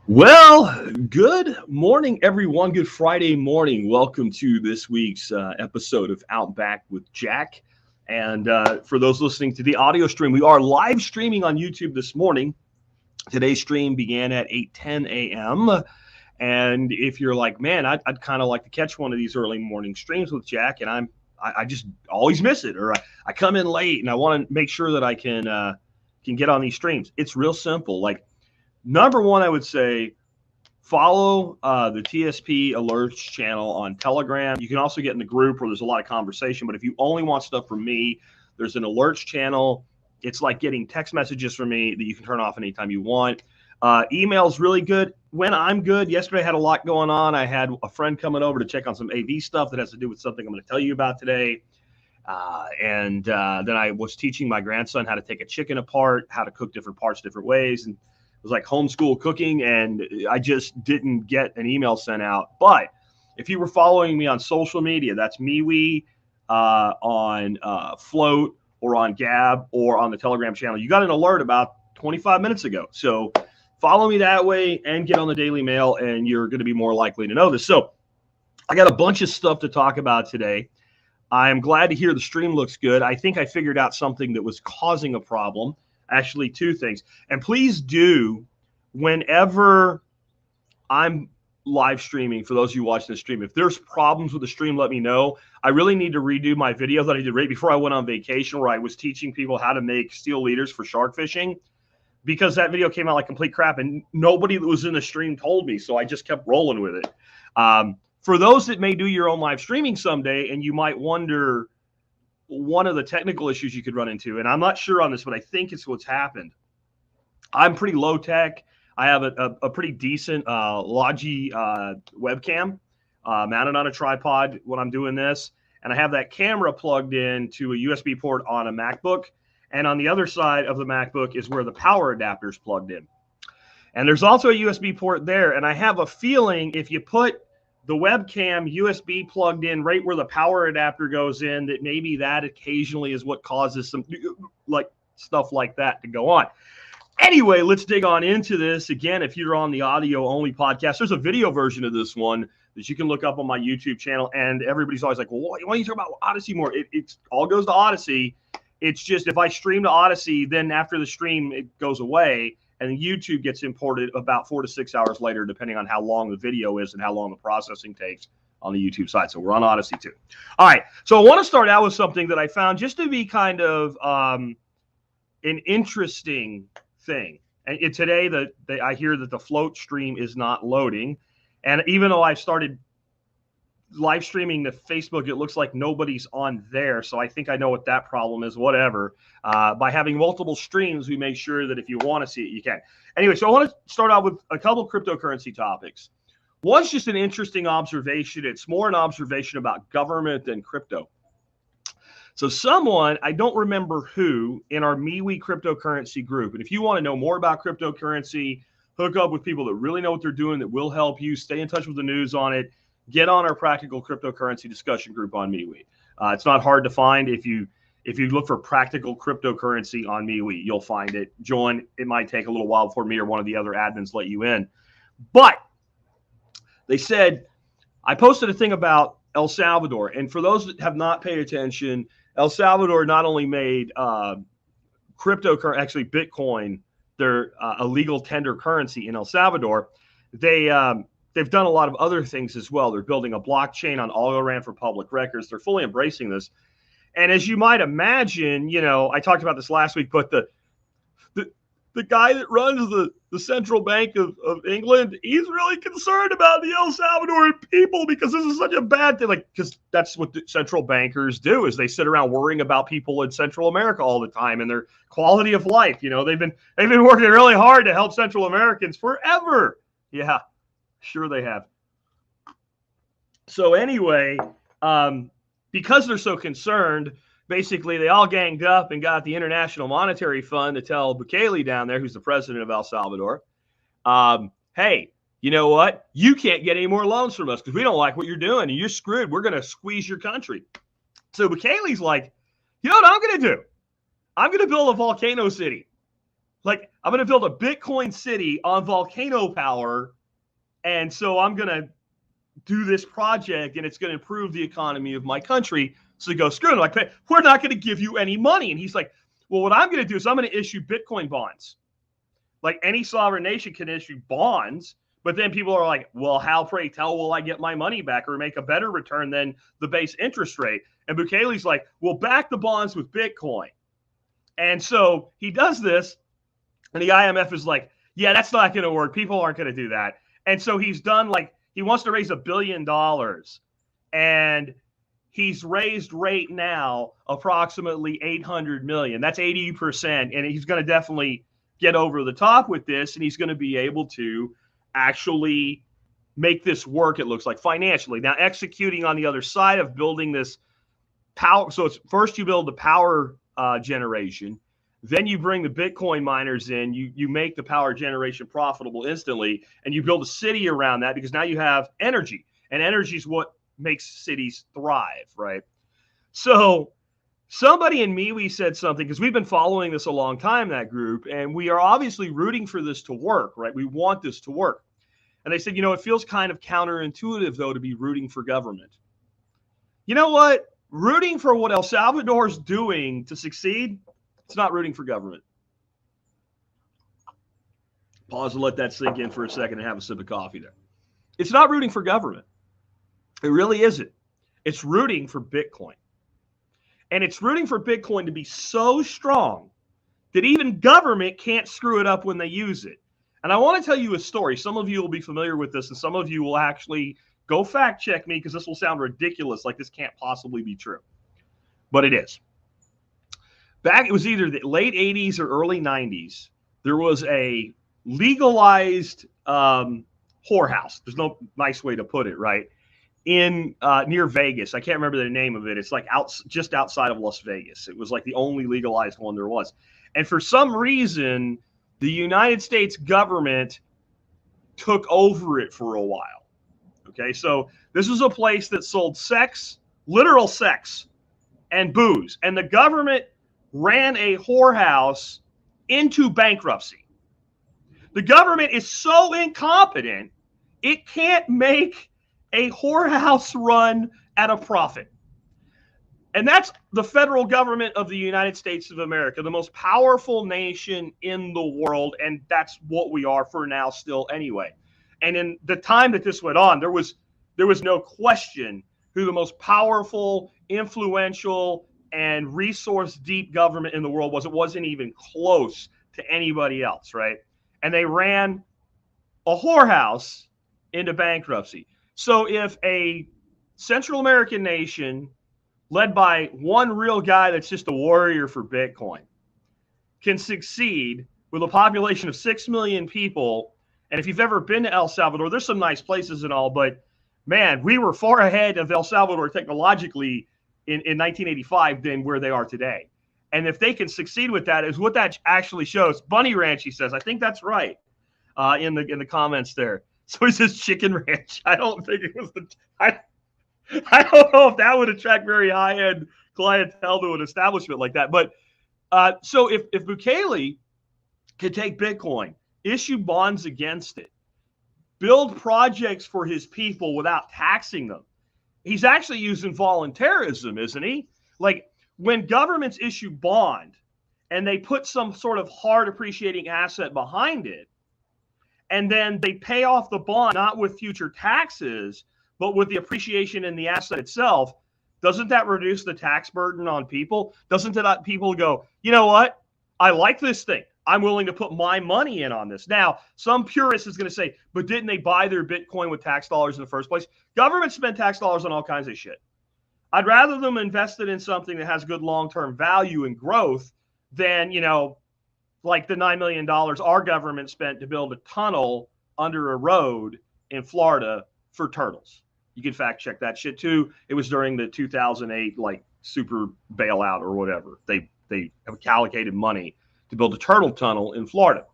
Well, good morning, everyone. Good Friday morning. Welcome to this week's episode of Out Back with Jack. And for those listening to the audio stream, we are live streaming on YouTube this morning. Today's stream began at 8:10 a.m. And if you're like, man, I'd kind of like to catch one of these early morning streams with Jack, and I just always miss it, or I come in late and I want to make sure that I can get on these streams. It's real simple. Like, number one, I would say follow the TSP alerts channel on Telegram. You can also get in the group where there's a lot of conversation. But if you only want stuff from me, there's an alerts channel. It's like getting text messages from me that you can turn off anytime you want. Email's really good when I'm good. Yesterday I had a lot going on. I had a friend coming over to check on some AV stuff that has to do with something I'm going to tell you about today. And then I was teaching my grandson how to take a chicken apart, how to cook different parts different ways. And it was like homeschool cooking, and I just didn't get an email sent out. But if you were following me on social media, that's MeWe on Float or on Gab or on the Telegram channel. You got an alert about 25 minutes ago. So follow me that way and get on the Daily Mail, and you're going to be more likely to know this. So I got a bunch of stuff to talk about today. I'm glad to hear the stream looks good. I think I figured out something that was causing a problem. Actually, two things. And please do, whenever I'm live streaming, for those of you watching the stream, if there's problems with the stream, let me know. I really need to redo my video that I did right before I went on vacation, where I was teaching people how to make steel leaders for shark fishing, because that video came out like complete crap and nobody that was in the stream told me. So I just kept rolling with it. For those that may do your own live streaming someday, and you might wonder one of the technical issues you could run into, and I'm not sure on this, but I think it's what's happened. I'm pretty low tech. I have a pretty decent Logi webcam mounted on a tripod when I'm doing this. And I have that camera plugged in to a USB port on a MacBook. And on the other side of the MacBook is where the power adapter is plugged in. And there's also a USB port there. And I have a feeling if you put the webcam USB plugged in right where the power adapter goes in, that maybe that occasionally is what causes some like stuff like that to go on. Anyway, let's dig on into this. Again, if you're on the audio only podcast, there's a video version of this one that you can look up on my YouTube channel. And everybody's always like, well, why don't you talk about Odyssey more? It all goes to Odyssey. It's just if I stream to Odyssey, then after the stream, it goes away. And YouTube gets imported about 4 to 6 hours later, depending on how long the video is and how long the processing takes on the YouTube side. So we're on Odyssey too. All right. So I want to start out with something that I found just to be kind of an interesting thing. And today, I hear that the Float stream is not loading. And even though I've started live streaming to Facebook, it looks like nobody's on there. So I think I know what that problem is, whatever. By having multiple streams, we make sure that if you want to see it, you can. Anyway, so I want to start out with a couple of cryptocurrency topics. One's just an interesting observation. It's more an observation about government than crypto. So someone, I don't remember who, in our MeWe cryptocurrency group, and if you want to know more about cryptocurrency, hook up with people that really know what they're doing, that will help you, stay in touch with the news on it, get on our practical cryptocurrency discussion group on MeWe. It's not hard to find. If you look for practical cryptocurrency on MeWe, you'll find it. Join. It might take a little while before me or one of the other admins let you in. But they said, I posted a thing about El Salvador. And for those that have not paid attention, El Salvador not only made cryptocurrency, actually Bitcoin, their illegal tender currency in El Salvador, they've done a lot of other things as well. They're building a blockchain on Algorand for public records. They're fully embracing this. And as you might imagine, I talked about this last week, but the guy that runs the central bank of England, he's really concerned about the El Salvadoran people because this is such a bad thing. Because that's what the central bankers do, is they sit around worrying about people in Central America all the time and their quality of life. They've been working really hard to help Central Americans forever. Yeah, sure they have. So anyway, because they're so concerned, basically they all ganged up and got the International Monetary Fund to tell Bukele down there, who's the president of El Salvador, hey, you know what? You can't get any more loans from us because we don't like what you're doing and you're screwed. We're going to squeeze your country. So Bukele's like, you know what I'm going to do? I'm going to build a volcano city. Like, I'm going to build a Bitcoin city on volcano power. And so I'm going to do this project and it's going to improve the economy of my country. So they go, screw it. Like, we're not going to give you any money. And he's like, well, what I'm going to do is I'm going to issue Bitcoin bonds. Like, any sovereign nation can issue bonds. But then people are like, well, how, pray tell, will I get my money back or make a better return than the base interest rate? And Bukele's like, we'll back the bonds with Bitcoin. And so he does this. And the IMF is like, yeah, that's not going to work. People aren't going to do that. And so he's done, like, he wants to raise $1 billion. And he's raised right now approximately 800 million. That's 80%. And he's going to definitely get over the top with this. And he's going to be able to actually make this work, it looks like, financially. Now, executing on the other side of building this power. So it's first you build the power generation. Then you bring the Bitcoin miners in, you make the power generation profitable instantly, and you build a city around that because now you have energy. And energy is what makes cities thrive, right? So somebody in MeWe said something, because we've been following this a long time, that group, and we are obviously rooting for this to work, right? We want this to work. And they said, you know, it feels kind of counterintuitive, though, to be rooting for government. You know what? Rooting for what El Salvador's doing to succeed, it's not rooting for government. Pause and let that sink in for a second and have a sip of coffee there. It's not rooting for government. It really isn't. It's rooting for Bitcoin. And it's rooting for Bitcoin to be so strong that even government can't screw it up when they use it. And I want to tell you a story. Some of you will be familiar with this, and some of you will actually go fact check me because this will sound ridiculous, like this can't possibly be true. But it is. Back, it was either the late 80s or early 90s, there was a legalized whorehouse. There's no nice way to put it, right? In near Vegas. I can't remember the name of it. It's like just outside of Las Vegas. It was like the only legalized one there was. And for some reason, the United States government took over it for a while. Okay, so this was a place that sold sex, literal sex, and booze. And the government ran a whorehouse into bankruptcy. The government is so incompetent, it can't make a whorehouse run at a profit. And that's the federal government of the United States of America, the most powerful nation in the world. And that's what we are for now still anyway. And in the time that this went on, there was no question who the most powerful, influential, and resource deep government in the world was. It wasn't even close to anybody else, right? And they ran a whorehouse into bankruptcy. So if a Central American nation led by one real guy that's just a warrior for Bitcoin can succeed with a population of 6 million people, and if you've ever been to El Salvador, there's some nice places and all, but man, we were far ahead of El Salvador technologically in 1985 than where they are today. And if they can succeed with that, is what that actually shows. Bunny Ranch, he says. I think that's right in the comments there. So he says Chicken Ranch. I don't think it was I don't know if that would attract very high-end clientele to an establishment like that. But so if Bukele could take Bitcoin, issue bonds against it, build projects for his people without taxing them, he's actually using voluntarism, isn't he? Like, when governments issue bond and they put some sort of hard appreciating asset behind it, and then they pay off the bond not with future taxes, but with the appreciation in the asset itself, doesn't that reduce the tax burden on people? Doesn't that people go, you know what? I like this thing. I'm willing to put my money in on this. Now, some purist is going to say, but didn't they buy their Bitcoin with tax dollars in the first place? Governments spend tax dollars on all kinds of shit. I'd rather them invest it in something that has good long-term value and growth than, you know, like the $9 million our government spent to build a tunnel under a road in Florida for turtles. You can fact check that shit too. It was during the 2008 like super bailout or whatever. They allocated money to build a turtle tunnel in Florida.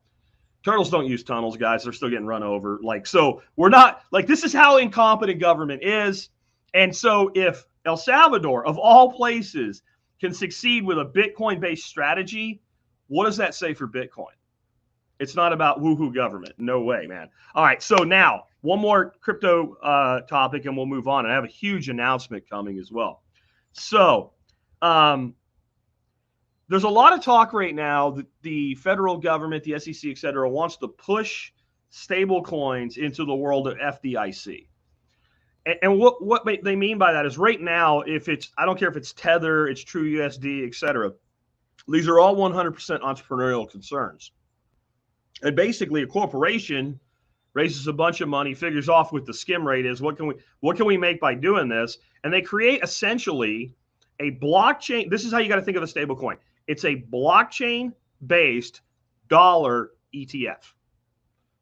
Turtles don't use tunnels, guys. They're still getting run over. Like, so we're not like, this is how incompetent government is. And so if El Salvador, of all places, can succeed with a Bitcoin-based strategy, what does that say for Bitcoin? It's not about woohoo government. No way, man. All right. So now one more crypto topic and we'll move on. I have a huge announcement coming as well. So there's a lot of talk right now that the federal government, the SEC, et cetera, wants to push stable coins into the world of FDIC. And what they mean by that is right now, if it's, I don't care if it's Tether, it's True USD, et cetera, these are all 100% entrepreneurial concerns. And basically a corporation raises a bunch of money, figures off what the skim rate is, what can we make by doing this? And they create essentially a blockchain. This is how you got to think of a stable coin. It's a blockchain-based dollar ETF.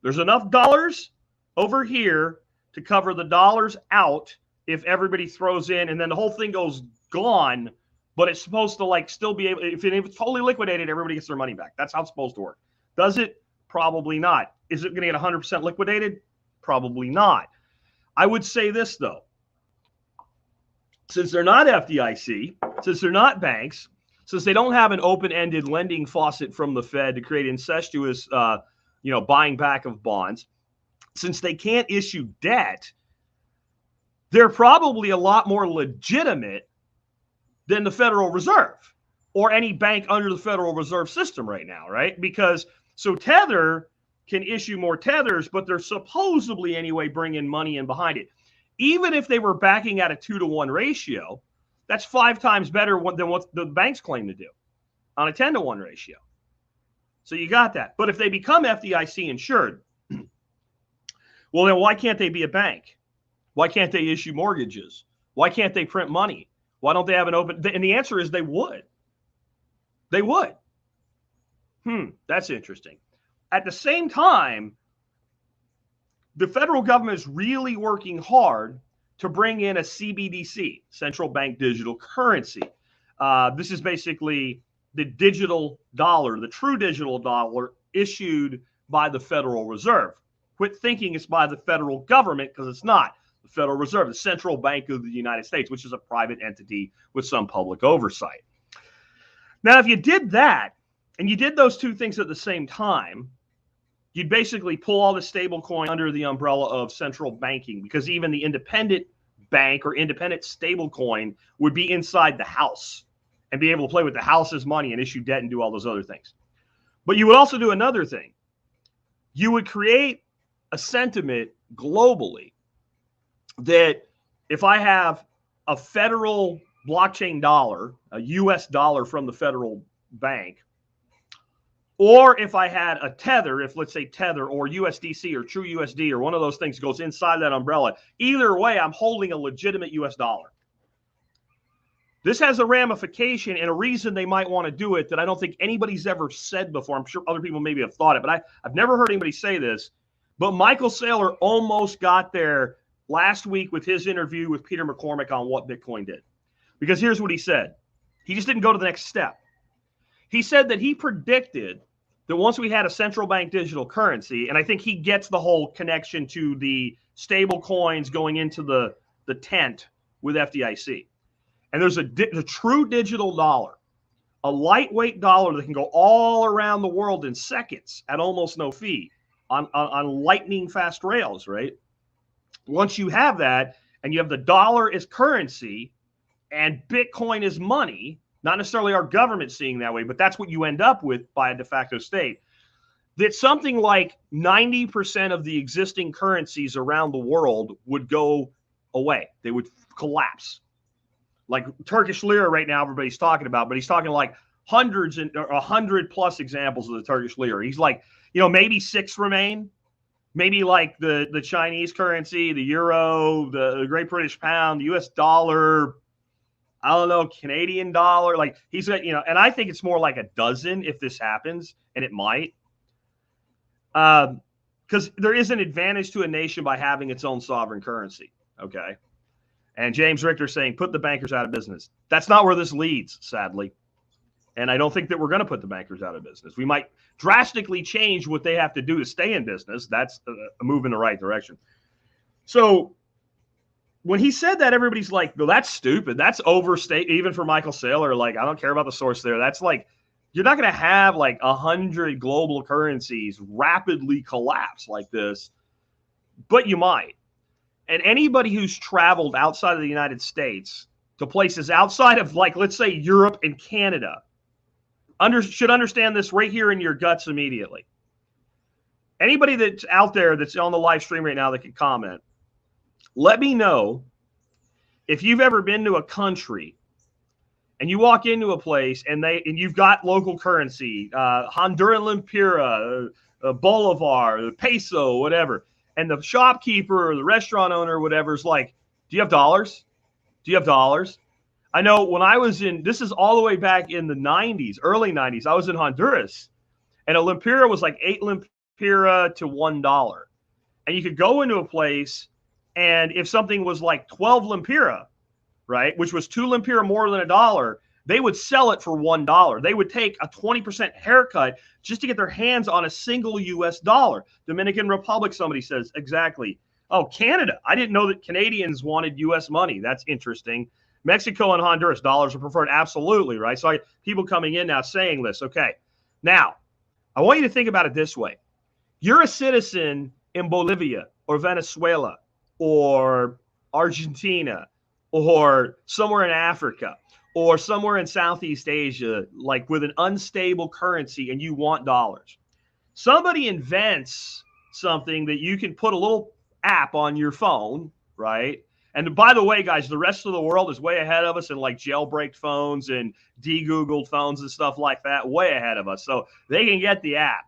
There's enough dollars over here to cover the dollars out if everybody throws in, and then the whole thing goes gone, but it's supposed to like still be able, if it's totally liquidated, everybody gets their money back. That's how it's supposed to work. Does it? Probably not. Is it going to get 100% liquidated? Probably not. I would say this, though. Since they're not FDIC, since they're not banks, since they don't have an open-ended lending faucet from the Fed to create incestuous, buying back of bonds, since they can't issue debt, they're probably a lot more legitimate than the Federal Reserve or any bank under the Federal Reserve system right now, right? Because so Tether can issue more Tethers, but they're supposedly anyway bringing money in behind it. Even if they were backing at a 2-to-1 ratio, that's 5 times better than what the banks claim to do on a 10-to-1 ratio. So you got that. But if they become FDIC insured, well, then why can't they be a bank? Why can't they issue mortgages? Why can't they print money? Why don't they have an open? And the answer is they would. They would. That's interesting. At the same time, the federal government is really working hard to bring in a CBDC, central bank digital currency. This is basically the digital dollar, the true digital dollar issued by the Federal Reserve. Quit thinking it's by the federal government, because it's not. The Federal Reserve, the central bank of the United States, which is a private entity with some public oversight. Now, if you did that, and you did those two things at the same time, you'd basically pull all the stable coin under the umbrella of central banking, because even the independent bank or independent stable coin would be inside the house and be able to play with the house's money and issue debt and do all those other things. But you would also do another thing. You would create a sentiment globally that if I have a federal blockchain dollar, a US dollar from the federal bank, or if I had a Tether, if let's say Tether or USDC or True USD or one of those things goes inside that umbrella, either way, I'm holding a legitimate US dollar. This has a ramification and a reason they might want to do it that I don't think anybody's ever said before. I'm sure other people maybe have thought it, but I've never heard anybody say this. But Michael Saylor almost got there last week with his interview with Peter McCormick on what Bitcoin did. Because here's what he said. He just didn't go to the next step. He said that he predicted that once we had a central bank digital currency, and I think he gets the whole connection to the stable coins going into the tent with FDIC. And there's a true digital dollar, a lightweight dollar that can go all around the world in seconds at almost no fee on lightning fast rails, right? Once you have that and you have the dollar as currency and Bitcoin is money, not necessarily our government seeing that way, but that's what you end up with by a de facto state, that something like 90% of the existing currencies around the world would go away. They would collapse. Like Turkish lira right now, everybody's talking about, but he's talking like hundreds and 100 plus examples of the Turkish lira. He's like, maybe 6 remain. Maybe like the Chinese currency, the euro, the Great British pound, the US dollar, I don't know, Canadian dollar. Like he's, and I think it's more like a dozen if this happens, and it might. Because there is an advantage to a nation by having its own sovereign currency. Okay. And James Richter saying, put the bankers out of business. That's not where this leads, sadly. And I don't think that we're going to put the bankers out of business. We might drastically change what they have to do to stay in business. That's a move in the right direction. So when he said that, everybody's like, well, that's stupid. That's overstate, even for Michael Saylor. Like, I don't care about the source there. That's like You're not going to have like 100 global currencies rapidly collapse like this, but you might. And anybody who's traveled outside of the United States to places outside of, like, let's say Europe and Canada, should understand this right here in your guts immediately. Anybody that's out there that's on the live stream right now that can comment, let me know if you've ever been to a country and you walk into a place and you've got local currency, Honduran Lempira, Bolivar, peso, whatever, and the shopkeeper or the restaurant owner or whatever is like, do you have dollars? Do you have dollars? I know when I was this is all the way back in the 90s, early 90s, I was in Honduras, and a Lempira was like 8 Lempira to $1. And you could go into a place, and if something was like 12 Lempira, right, which was 2 Lempira more than $1, they would sell it for $1. They would take a 20% haircut just to get their hands on a single US dollar. Dominican Republic, somebody says, exactly. Oh, Canada. I didn't know that Canadians wanted US money. That's interesting. Mexico and Honduras, dollars are preferred. Absolutely, right? So people coming in now saying this. Okay. Now, I want you to think about it this way. You're a citizen in Bolivia or Venezuela or Argentina or somewhere in Africa or somewhere in Southeast Asia, like with an unstable currency, and you want dollars. Somebody invents something that you can put a little app on your phone, right? And by the way, guys, the rest of the world is way ahead of us in like jailbreaked phones and de-Googled phones and stuff like that, way ahead of us. So they can get the app.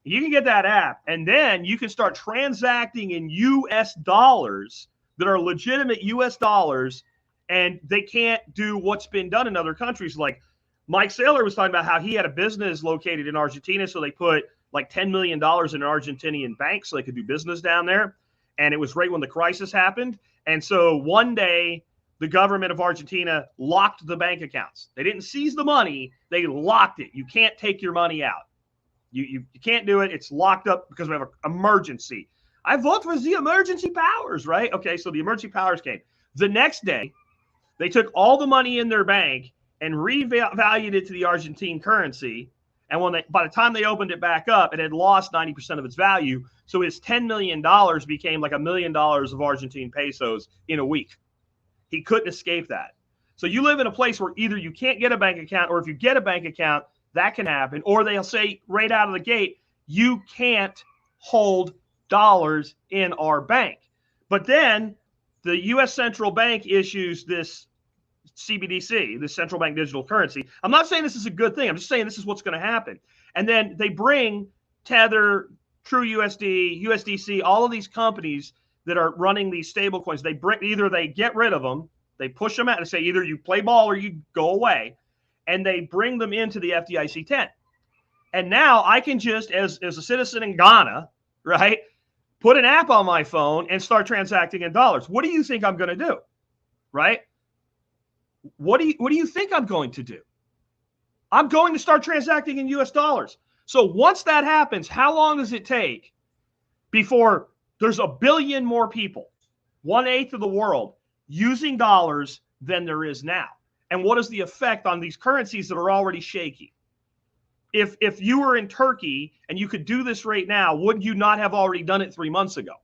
You can get that app, and then you can start transacting in US dollars that are legitimate US dollars, and they can't do what's been done in other countries. Like Mike Saylor was talking about how he had a business located in Argentina, so they put like $10 million in an Argentinian bank so they could do business down there. And it was right when the crisis happened. And so one day, the government of Argentina locked the bank accounts. They didn't seize the money. They locked it. You can't take your money out. You can't do it. It's locked up because we have an emergency. I vote for the emergency powers, right? Okay, so the emergency powers came. The next day, they took all the money in their bank and revalued it to the Argentine currency. And by the time they opened it back up, it had lost 90% of its value. So his $10 million became like $1 million of Argentine pesos in a week. He couldn't escape that. So you live in a place where either you can't get a bank account, or if you get a bank account, that can happen. Or they'll say right out of the gate, you can't hold dollars in our bank. But then the U.S. Central Bank issues this CBDC, the central bank digital currency. I'm not saying this is a good thing. I'm just saying this is what's going to happen. And then they bring Tether, TrueUSD, USDC, all of these companies that are running these stable coins. Either they get rid of them, they push them out and say either you play ball or you go away, and they bring them into the FDIC 10. And now I can just, as a citizen in Ghana, right, put an app on my phone and start transacting in dollars. What do you think I'm going to do, right? What do you think I'm going to do? I'm going to start transacting in US dollars. So once that happens, how long does it take before there's a billion more people, 1/8 of the world, using dollars than there is now? And what is the effect on these currencies that are already shaky? If you were in Turkey and you could do this right now, wouldn't you not have already done it 3 months ago?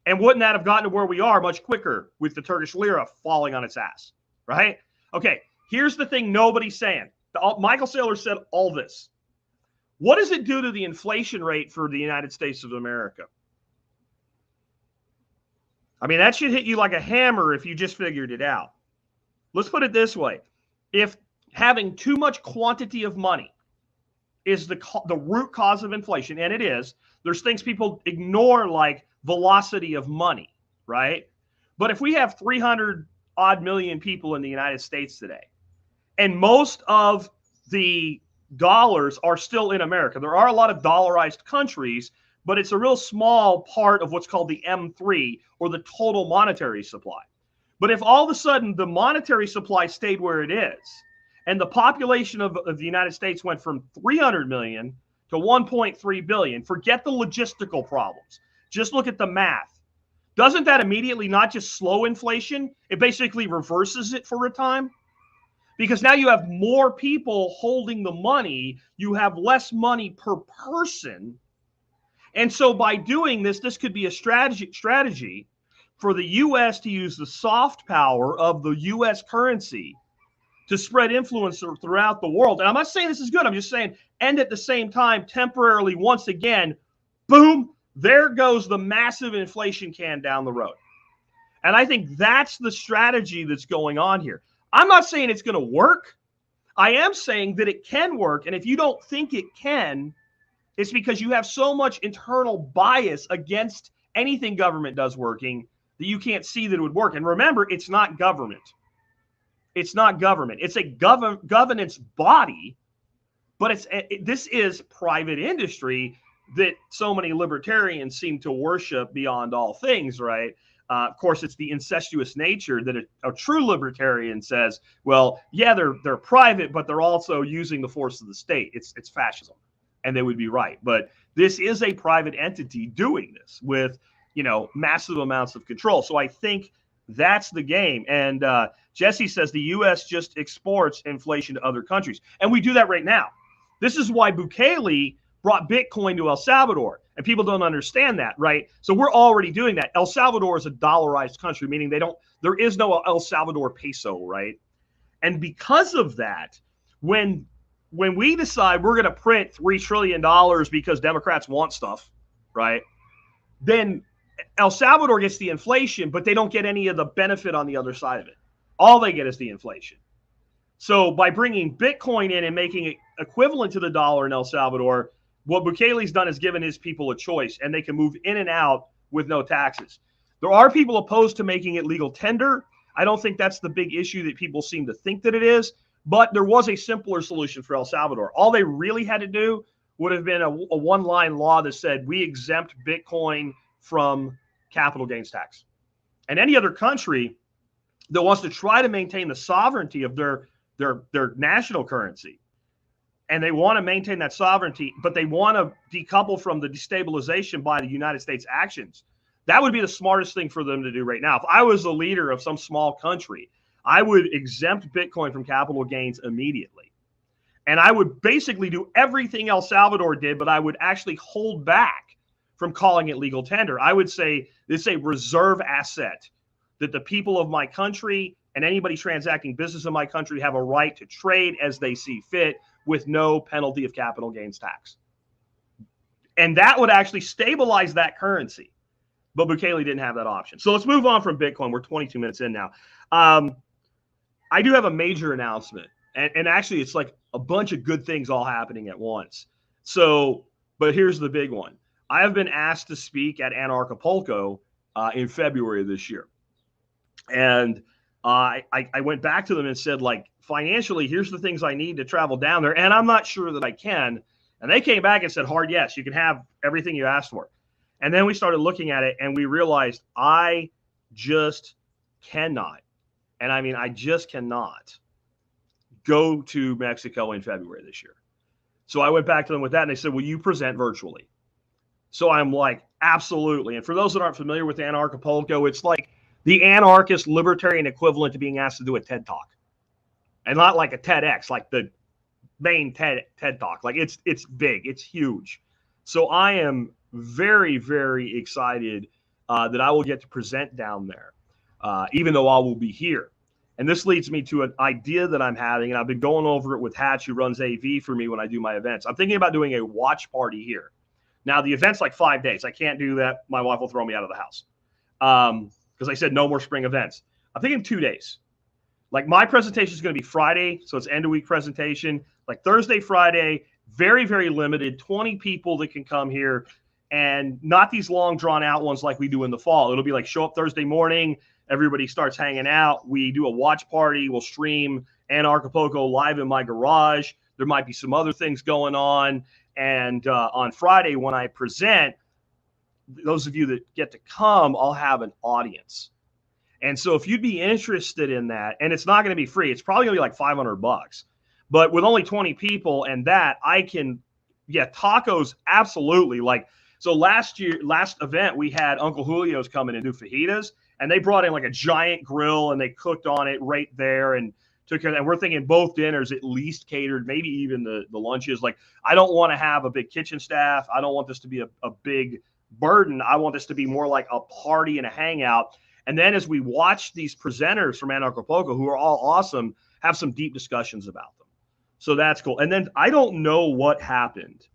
And wouldn't that have gotten to where we are much quicker with the Turkish lira falling on its ass? Right? Okay, here's the thing nobody's saying. Michael Saylor said all this. What does it do to the inflation rate for the United States of America? I mean, that should hit you like a hammer if you just figured it out. Let's put it this way. If having too much quantity of money is the root cause of inflation, and it is, there's things people ignore like velocity of money, right? But if we have 300 odd million people in the United States today, and most of the dollars are still in America. There are a lot of dollarized countries, but it's a real small part of what's called the M3, or the total monetary supply. But if all of a sudden the monetary supply stayed where it is, and the population of the United States went from 300 million to 1.3 billion, forget the logistical problems. Just look at the math. Doesn't that immediately not just slow inflation? It basically reverses it for a time. because now you have more people holding the money. You have less money per person. And so by doing this, this could be a strategy for the U.S. to use the soft power of the U.S. currency to spread influence throughout the world. And I'm not saying this is good. I'm just saying, and at the same time, temporarily, once again, boom, there goes the massive inflation can down the road. And I think that's the strategy that's going on here. I'm not saying it's going to work. I am saying that it can work. And if you don't think it can, it's because you have so much internal bias against anything government does working that you can't see that it would work. And remember, it's not government. It's not government. It's a governance body, but this is private industry that so many libertarians seem to worship beyond all things, right? Of course, it's the incestuous nature that a true libertarian says, well, yeah, they're private, but they're also using the force of the state. It's fascism. And they would be right. But this is a private entity doing this with, massive amounts of control. So I think that's the game. And Jesse says the U.S. just exports inflation to other countries. And we do that right now. This is why Bukele brought Bitcoin to El Salvador. And people don't understand that, right? So we're already doing that. El Salvador is a dollarized country, meaning there is no El Salvador peso, right? And because of that, when we decide we're going to print $3 trillion because Democrats want stuff, right? Then El Salvador gets the inflation, but they don't get any of the benefit on the other side of it. All they get is the inflation. So by bringing Bitcoin in and making it equivalent to the dollar in El Salvador, what Bukele's done is given his people a choice, and they can move in and out with no taxes. There are people opposed to making it legal tender. I don't think that's the big issue that people seem to think that it is. But there was a simpler solution for El Salvador. All they really had to do would have been a one-line law that said we exempt Bitcoin from capital gains tax. And any other country that wants to try to maintain the sovereignty of their national currency, and they want to maintain that sovereignty, but they want to decouple from the destabilization by the United States actions, that would be the smartest thing for them to do right now. If I was the leader of some small country, I would exempt Bitcoin from capital gains immediately. And I would basically do everything El Salvador did, but I would actually hold back from calling it legal tender. I would say it's a reserve asset that the people of my country and anybody transacting business in my country have a right to trade as they see fit with no penalty of capital gains tax. And that would actually stabilize that currency. But Bukele didn't have that option. So let's move on from Bitcoin. We're 22 minutes in now. I do have a major announcement. And actually, it's like a bunch of good things all happening at once. So, but here's the big one. I have been asked to speak at Anarchapulco in February of this year. And I went back to them and said, like, financially, here's the things I need to travel down there. And I'm not sure that I can. And they came back and said, hard yes, you can have everything you asked for. And then we started looking at it and we realized I just cannot. And I mean, I just cannot go to Mexico in February this year. So I went back to them with that and they said, will you present virtually? So I'm like, absolutely. And for those that aren't familiar with Anarchapulco, it's like the anarchist libertarian equivalent to being asked to do a TED Talk. And not like a TEDx, like the main TED Talk. Like it's big, it's huge. So I am very, very excited that I will get to present down there, even though I will be here. And this leads me to an idea that I'm having, and I've been going over it with Hatch, who runs AV for me when I do my events. I'm thinking about doing a watch party here. Now, the event's like 5 days. I can't do that. My wife will throw me out of the house because I said no more spring events. I'm thinking 2 days. Like my presentation is going to be Friday, so it's end of week presentation. Like Thursday, Friday, very, very limited, 20 people that can come here, and not these long drawn out ones like we do in the fall. It'll be like show up Thursday morning, everybody starts hanging out. We do a watch party. We'll stream Anarchapulco live in my garage. There might be some other things going on. And on Friday, when I present, those of you that get to come, I'll have an audience. And so if you'd be interested in that, and it's not going to be free, it's probably going to be like $500. But with only 20 people and that, I can, tacos, absolutely. Like, so last event, we had Uncle Julio's come in and do fajitas, and they brought in like a giant grill and they cooked on it right there and took care of that. And we're thinking both dinners at least catered, maybe even the lunches. Like, I don't want to have a big kitchen staff. I don't want this to be a big burden. I want this to be more like a party and a hangout. And then as we watch these presenters from Acapulco, who are all awesome, have some deep discussions about them. So that's cool. And then I don't know what happened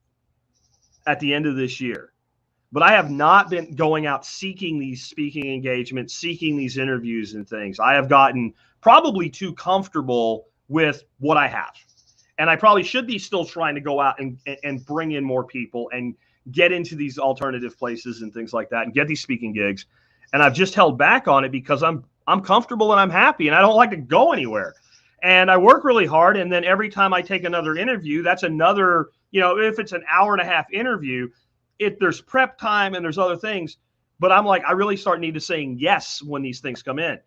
at the end of this year, but I have not been going out seeking these speaking engagements, seeking these interviews and things. I have gotten probably too comfortable with what I have. And I probably should be still trying to go out and bring in more people and get into these alternative places and things like that and get these speaking gigs. And I've just held back on it because I'm comfortable and I'm happy and I don't like to go anywhere. And I work really hard. And then every time I take another interview, that's another, if it's an hour and a half interview, there's prep time and there's other things. But I'm like, I really start need to saying yes when these things come in.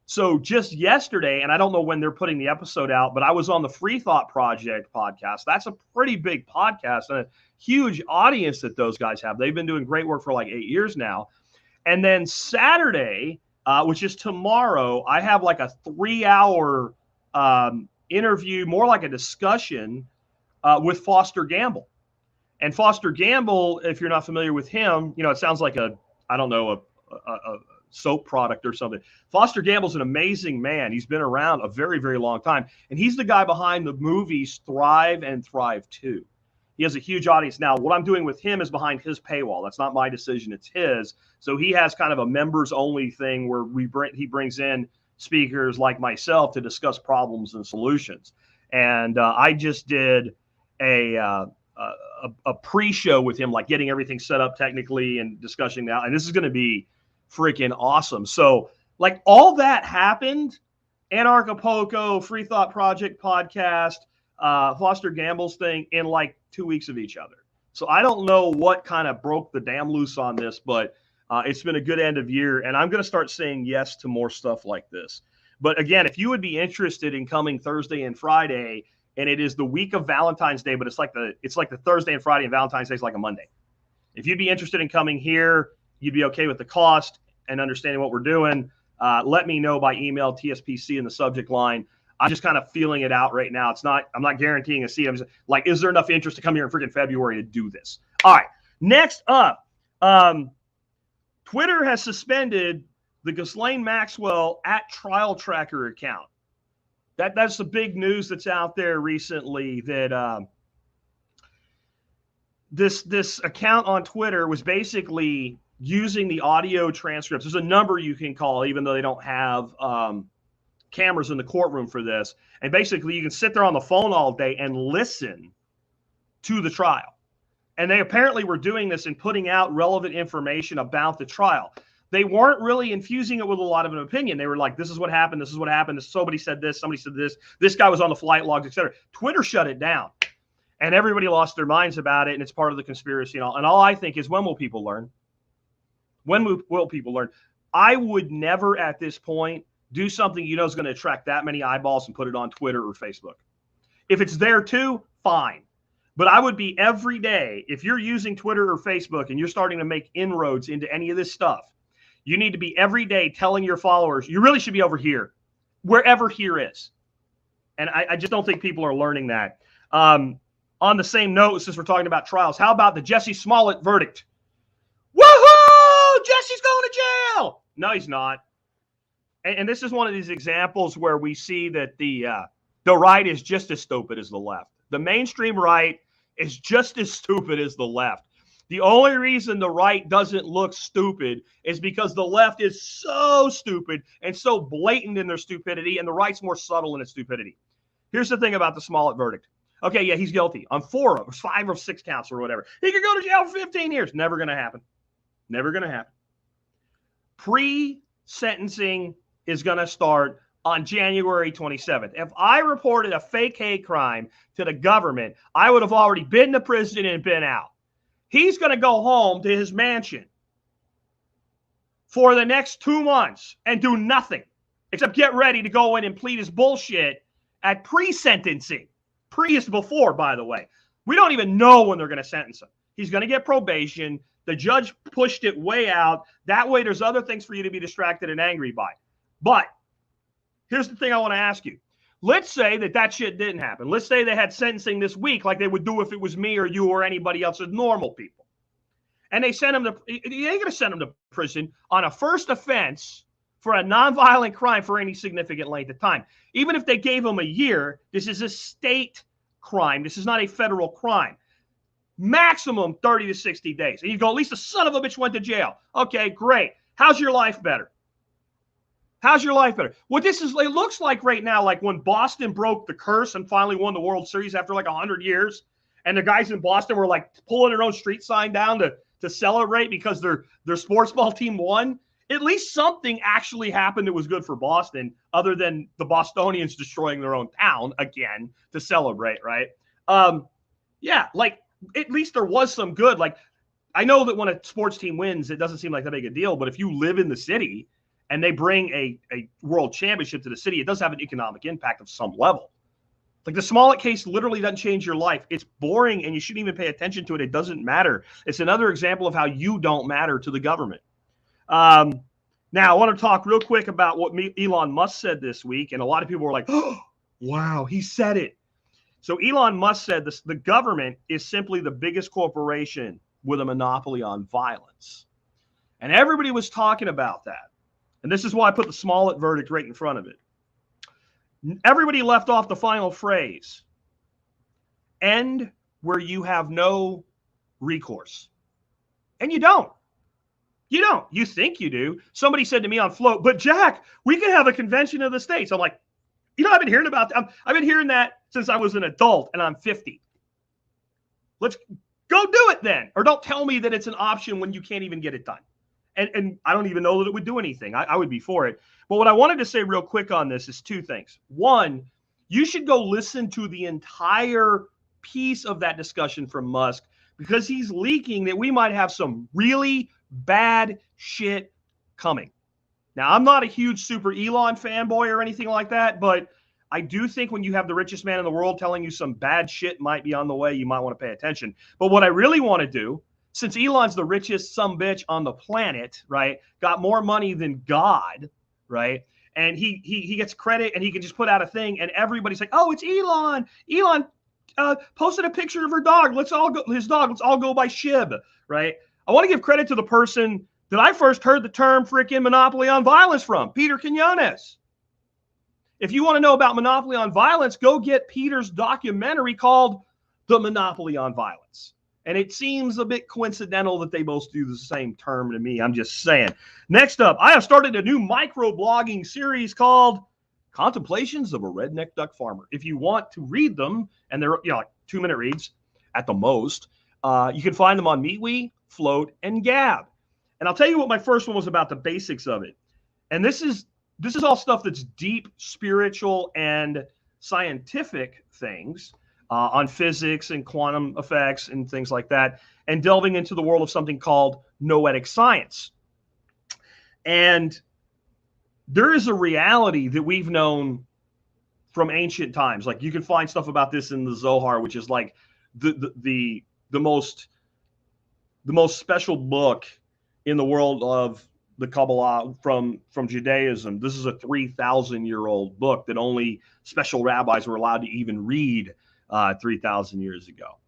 So just yesterday, and I don't know when they're putting the episode out, but I was on the Free Thought Project podcast. That's a pretty big podcast and a huge audience that those guys have. They've been doing great work for like 8 years now. And then Saturday, which is tomorrow, I have like a 3-hour interview, more like a discussion with Foster Gamble. And Foster Gamble, if you're not familiar with him, it sounds like a soap product or something. Foster Gamble's an amazing man. He's been around a very, very long time. And he's the guy behind the movies Thrive and Thrive 2. He has a huge audience. Now, what I'm doing with him is behind his paywall. That's not my decision. It's his. So he has kind of a members only thing where he brings in speakers like myself to discuss problems and solutions. And I just did a pre-show with him, like getting everything set up technically and discussing that. And this is going to be freaking awesome. So like all that happened, Anarchapulco, Free Thought Project podcast, Foster Gamble's thing in like 2 weeks of each other. So I don't know what kind of broke the dam loose on this, but it's been a good end of year. And I'm going to start saying yes to more stuff like this. But again, if you would be interested in coming Thursday and Friday, and it is the week of Valentine's Day, but it's like the Thursday and Friday, and Valentine's Day is like a Monday. If you'd be interested in coming here, you'd be okay with the cost and understanding what we're doing, let me know by email, TSPC in the subject line. I'm just kind of feeling it out right now. I'm not guaranteeing a seat. I'm just like, is there enough interest to come here in freaking February to do this? All right. Next up, Twitter has suspended the Ghislaine Maxwell @TrialTracker account. That's the big news that's out there recently, that this account on Twitter was basically using the audio transcripts. There's a number you can call, even though they don't have cameras in the courtroom for this. And basically you can sit there on the phone all day and listen to the trial. And they apparently were doing this and putting out relevant information about the trial. They weren't really infusing it with a lot of an opinion. They were like, this is what happened. This is what happened. Somebody said this. Somebody said this. This guy was on the flight logs, etc. Twitter shut it down. And everybody lost their minds about it. And it's part of the conspiracy and all. And all I think is, when will people learn? When will people learn? I would never at this point do something is going to attract that many eyeballs and put it on Twitter or Facebook. If it's there too, fine. But I would be every day, if you're using Twitter or Facebook and you're starting to make inroads into any of this stuff, you need to be every day telling your followers, you really should be over here, wherever here is. And I just don't think people are learning that. On the same note, since we're talking about trials, how about the Jesse Smallit verdict? Woohoo! Jesse's going to jail! No, he's not. And this is one of these examples where we see that the right is just as stupid as the left. The mainstream right is just as stupid as the left. The only reason the right doesn't look stupid is because the left is so stupid and so blatant in their stupidity, and the right's more subtle in its stupidity. Here's the thing about the Smallit verdict. Okay, yeah, he's guilty on 5 or 6 counts or whatever. He could go to jail for 15 years. Never going to happen. Never going to happen. Pre-sentencing is going to start on January 27th. If I reported a fake hate crime to the government, I would have already been to prison and been out. He's going to go home to his mansion for the next 2 months and do nothing except get ready to go in and plead his bullshit at pre-sentencing. Pre is before, by the way. We don't even know when they're going to sentence him. He's going to get probation. The judge pushed it way out. That way there's other things for you to be distracted and angry by. But here's the thing I want to ask you. Let's say that shit didn't happen. Let's say they had sentencing this week like they would do if it was me or you or anybody else as normal people. And they sent him to, they ain't going to send him to prison on a first offense for a nonviolent crime for any significant length of time. Even if they gave him a year, this is a state crime. This is not a federal crime. Maximum 30 to 60 days. And you go, at least the son of a bitch went to jail. Okay, great. How's your life better? How's your life better? What this is, it looks like right now, like when Boston broke the curse and finally won the World Series after like 100 years, and the guys in Boston were like pulling their own street sign down to celebrate because their sports ball team won. At least something actually happened that was good for Boston, other than the Bostonians destroying their own town again to celebrate, right? Yeah, like at least there was some good. Like, I know that when a sports team wins, it doesn't seem like that big a deal, but if you live in the city and they bring a world championship to the city, it does have an economic impact of some level. Like the Smallit case literally doesn't change your life. It's boring and you shouldn't even pay attention to it. It doesn't matter. It's another example of how you don't matter to the government. Now, I want to talk real quick about what Elon Musk said this week. And a lot of people were like, oh, wow, he said it. So Elon Musk said this, the government is simply the biggest corporation with a monopoly on violence. And everybody was talking about that. And this is why I put the Smallit verdict right in front of it. Everybody left off the final phrase. End where you have no recourse. And you don't. You don't. You think you do. Somebody said to me on Float, but Jack, we can have a convention of the states. I'm like, I've been hearing about that. I've been hearing that since I was an adult and I'm 50. Let's go do it then. Or don't tell me that it's an option when you can't even get it done. And I don't even know that it would do anything. I would be for it. But what I wanted to say real quick on this is two things. One, you should go listen to the entire piece of that discussion from Musk, because he's leaking that we might have some really bad shit coming. Now, I'm not a huge super Elon fanboy or anything like that, but I do think when you have the richest man in the world telling you some bad shit might be on the way, you might want to pay attention. But what I really want to do, since Elon's the richest sumbitch on the planet, right, got more money than God, right, and he gets credit and he can just put out a thing and everybody's like, oh, it's Elon. Elon posted a picture of her dog. Let's all go by Shib, right? I want to give credit to the person that I first heard the term freaking monopoly on violence from, Peter Quinones. If you want to know about monopoly on violence, go get Peter's documentary called The Monopoly on Violence. And it seems a bit coincidental that they both do the same term to me. I'm just saying. Next up, I have started a new micro-blogging series called Contemplations of a Redneck Duck Farmer. If you want to read them, and they're like 2-minute reads at the most, you can find them on MeetWe, Float, and Gab. And I'll tell you what my first one was about, the basics of it. And this is all stuff that's deep, spiritual, and scientific things. On physics and quantum effects and things like that, and delving into the world of something called noetic science. And there is a reality that we've known from ancient times. Like you can find stuff about this in the Zohar, which is like the most special book in the world of the Kabbalah from Judaism. This is a 3,000-year-old book that only special rabbis were allowed to even read 3,000 years ago.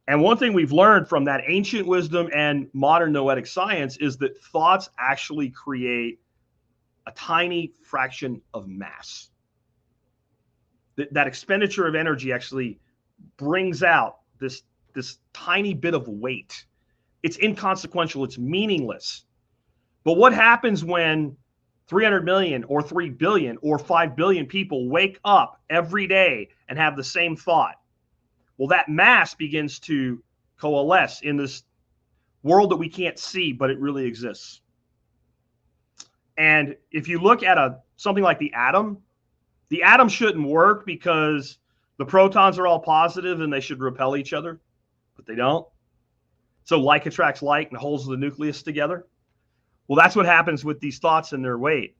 And one thing we've learned from that ancient wisdom and modern noetic science is that thoughts actually create a tiny fraction of mass. That expenditure of energy actually brings out this tiny bit of weight. It's inconsequential. It's meaningless. But what happens when 300 million or 3 billion or 5 billion people wake up every day and have the same thought? Well, that mass begins to coalesce in this world that we can't see, but it really exists. And if you look at something like the atom shouldn't work because the protons are all positive and they should repel each other, but they don't. So like attracts like and holds the nucleus together. Well, that's what happens with these thoughts and their weight.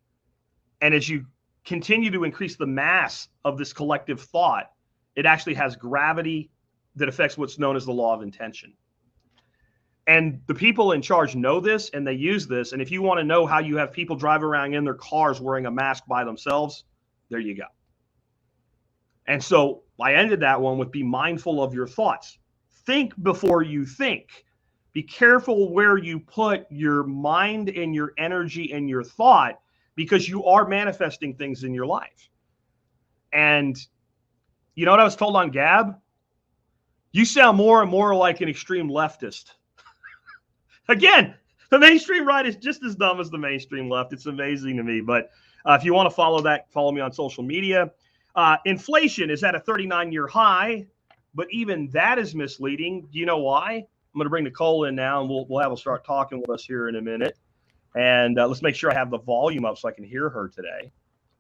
And as you continue to increase the mass of this collective thought, it actually has gravity that affects what's known as the law of intention. And the people in charge know this and they use this. And if you want to know how you have people drive around in their cars wearing a mask by themselves, there you go. And so I ended that one with be mindful of your thoughts. Think before you think. Be careful where you put your mind and your energy and your thought, because you are manifesting things in your life. And you know what I was told on Gab? You sound more and more like an extreme leftist. Again, the mainstream right is just as dumb as the mainstream left. It's amazing to me. But if you want to follow that, follow me on social media. Inflation is at a 39-year high, but even that is misleading. Do you know why? I'm going to bring Nicole in now, and we'll have her start talking with us here in a minute. And let's make sure I have the volume up so I can hear her today.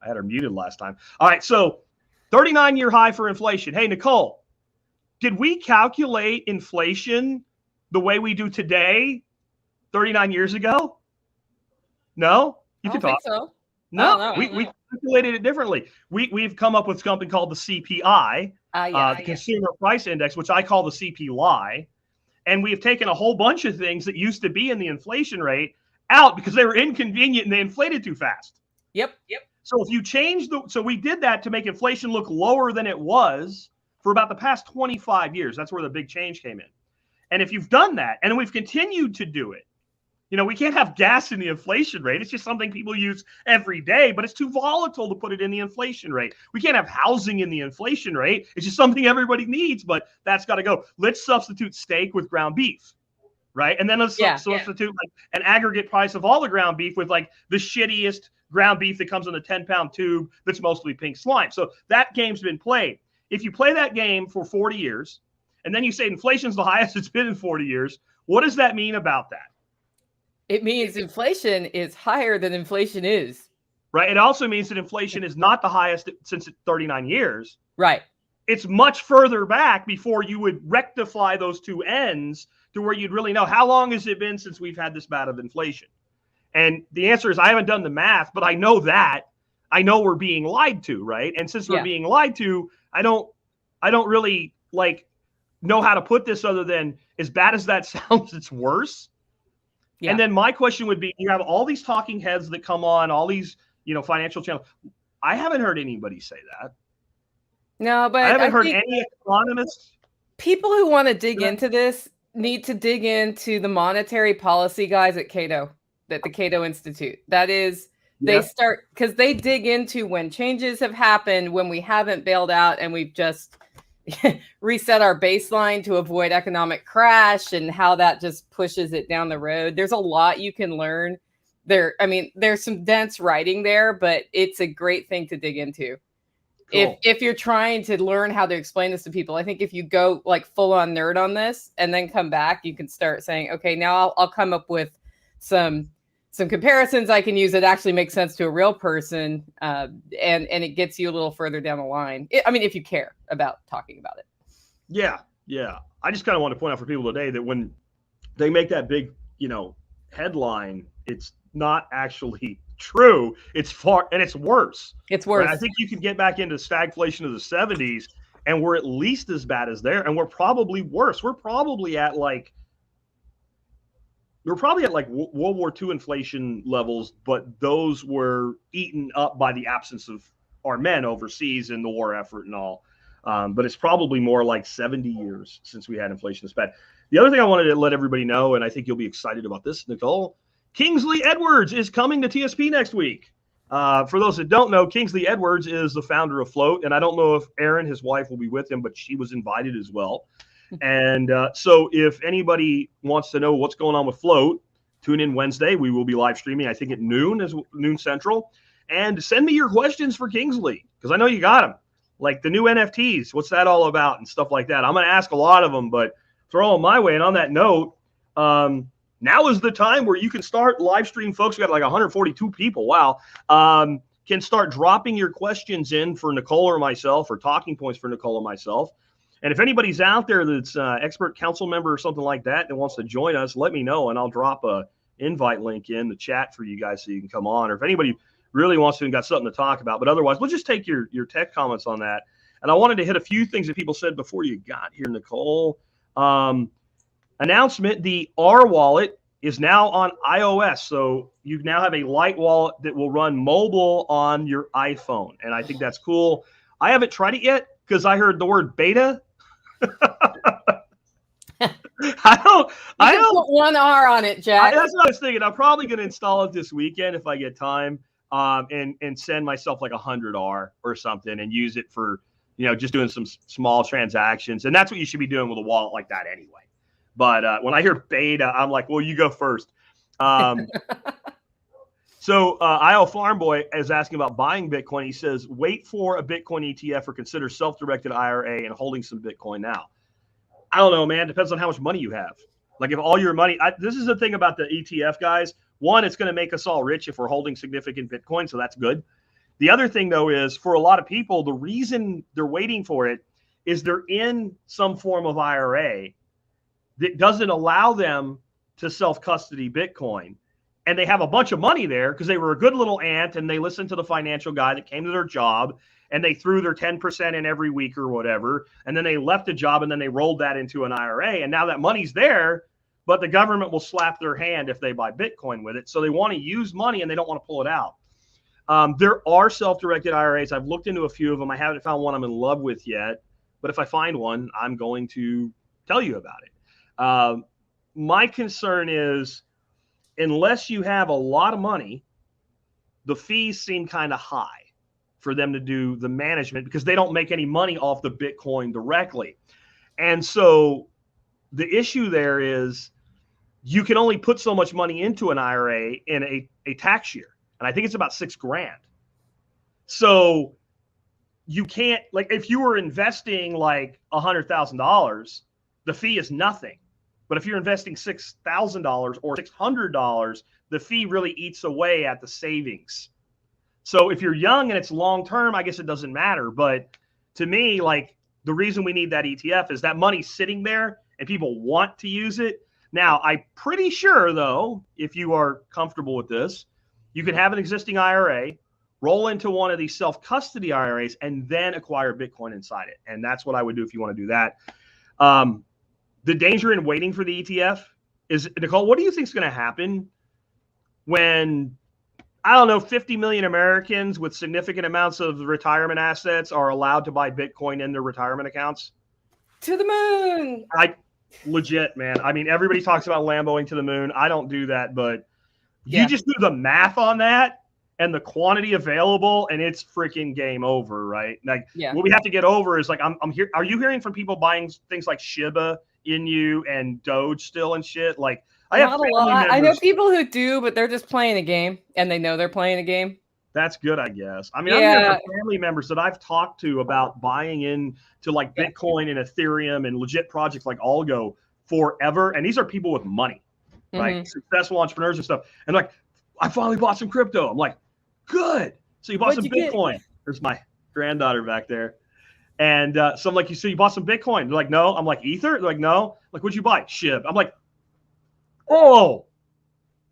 I had her muted last time. All right, so 39-year high for inflation. Hey, Nicole, did we calculate inflation the way we do today 39 years ago? No? You can talk. I don't think so. No, we calculated it differently. We've come up with something called the CPI, the Consumer Price Index, which I call the CPI. And we've taken a whole bunch of things that used to be in the inflation rate out because they were inconvenient and they inflated too fast. Yep. So if you change so we did that to make inflation look lower than it was for about the past 25 years. That's where the big change came in. And if you've done that, and we've continued to do it, you know, we can't have gas in the inflation rate. It's just something people use every day, but it's too volatile to put it in the inflation rate. We can't have housing in the inflation rate. It's just something everybody needs, but that's got to go. Let's substitute steak with ground beef, right? And then let's substitute like an aggregate price of all the ground beef with like the shittiest ground beef that comes in a 10-pound tube that's mostly pink slime. So that game's been played. If you play that game for 40 years, and then you say inflation's the highest it's been in 40 years, what does that mean about that? It means inflation is higher than inflation is. Right. It also means that inflation is not the highest since 39 years. Right. It's much further back before you would rectify those two ends to where you'd really know how long has it been since we've had this bad of inflation. And the answer is I haven't done the math, but I know that. I know we're being lied to, right? And since we're being lied to, I don't really like know how to put this other than as bad as that sounds, it's worse. Yeah. And then my question would be, you have all these talking heads that come on, all these, you know, financial channels. I haven't heard anybody say that. No, but I haven't heard any economists. People who want to dig into this need to dig into the monetary policy guys at Keto, at the Keto Institute. That is, they start, because they dig into when changes have happened, when we haven't bailed out and we've just reset our baseline to avoid economic crash and how that just pushes it down the road. There's a lot you can learn there. I mean, there's some dense writing there, but it's a great thing to dig into. Cool. If you're trying to learn how to explain this to people, I think if you go like full on nerd on this and then come back, you can start saying, okay, now I'll come up with some comparisons I can use that actually make sense to a real person, and it gets you a little further down the line. I mean, if you care about talking about it. Yeah. I just kind of want to point out for people today that when they make that big, you know, headline, it's not actually true. It's far, and it's worse. It's worse. Right? I think you can get back into stagflation of the 70s, and we're at least as bad as there, and we're probably worse. We're probably at like World War II inflation levels, but those were eaten up by the absence of our men overseas in the war effort and all. But it's probably more like 70 years since we had inflation this bad. The other thing I wanted to let everybody know, and I think you'll be excited about this, Nicole, Kingsley Edwards is coming to TSP next week. For those that don't know, Kingsley Edwards is the founder of Float, and I don't know if Erin, his wife, will be with him, but she was invited as well. And so if anybody wants to know what's going on with Float, tune in Wednesday. We will be live streaming, I think at noon Central. And send me your questions for Kingsley, because I know you got them. Like the new NFTs, what's that all about and stuff like that. I'm going to ask a lot of them, but throw them my way. And on that note, now is the time where you can start live stream, folks. We got like 142 people. Wow. Can start dropping your questions in for Nicole or myself, or talking points for Nicole or myself. And if anybody's out there that's expert council member or something like that that wants to join us, let me know, and I'll drop a invite link in the chat for you guys so you can come on. Or if anybody really wants to and got something to talk about. But otherwise, we'll just take your tech comments on that. And I wanted to hit a few things that people said before you got here, Nicole. Announcement, the R wallet is now on iOS. So you now have a light wallet that will run mobile on your iPhone. And I think that's cool. I haven't tried it yet, because I heard the word beta. I don't put one R on it, Jack. That's what I was thinking. I'm probably going to install it this weekend if I get time, and send myself like 100R or something and use it for, just doing some small transactions. And that's what you should be doing with a wallet like that anyway. But when I hear beta, I'm like, well, you go first. So IO Farm Boy is asking about buying Bitcoin. He says, wait for a Bitcoin ETF or consider self-directed IRA and holding some Bitcoin now. I don't know, man. Depends on how much money you have. Like if all your money, this is the thing about the ETF, guys. One, it's going to make us all rich if we're holding significant Bitcoin. So that's good. The other thing, though, is for a lot of people, the reason they're waiting for it is they're in some form of IRA that doesn't allow them to self-custody Bitcoin. And they have a bunch of money there because they were a good little ant and they listened to the financial guy that came to their job and they threw their 10% in every week or whatever. And then they left the job and then they rolled that into an IRA. And now that money's there, but the government will slap their hand if they buy Bitcoin with it. So they want to use money and they don't want to pull it out. There are self-directed IRAs. I've looked into a few of them. I haven't found one I'm in love with yet. But if I find one, I'm going to tell you about it. My concern is, unless you have a lot of money, the fees seem kind of high for them to do the management because they don't make any money off the Bitcoin directly. And so the issue there is you can only put so much money into an IRA in a tax year. And I think it's about $6,000. So you can't, like, if you were investing like $100,000, the fee is nothing. But if you're investing $6,000 or $600, the fee really eats away at the savings. So if you're young and it's long-term, I guess it doesn't matter. But to me, like, the reason we need that ETF is that money's sitting there and people want to use it. Now, I'm pretty sure, though, if you are comfortable with this, you can have an existing IRA, roll into one of these self-custody IRAs, and then acquire Bitcoin inside it. And that's what I would do if you want to do that. The danger in waiting for the ETF is, Nicole, what do you think is going to happen when, I don't know, 50 million Americans with significant amounts of retirement assets are allowed to buy Bitcoin in their retirement accounts? To the moon. Legit, man. I mean, everybody talks about Lamboing to the moon. I don't do that, but you just do the math on that and the quantity available, and it's freaking game over, right? Like, what we have to get over is, like, I'm here. Are you hearing from people buying things like Shiba Inu and Doge still and shit? Like, I have not a lot. I know people who do, but they're just playing a game and they know they're playing a game. That's good, I guess. I mean, I have family members that I've talked to about buying into like Bitcoin and Ethereum and legit projects like Algo forever. And these are people with money, right? Successful entrepreneurs and stuff. And like, I finally bought some crypto. I'm like, good. So you bought some Bitcoin. There's my granddaughter back there. And so I'm like, so you bought some Bitcoin? They're like, no. I'm like, Ether? They're like, no. Like, what'd you buy? SHIB. I'm like, oh,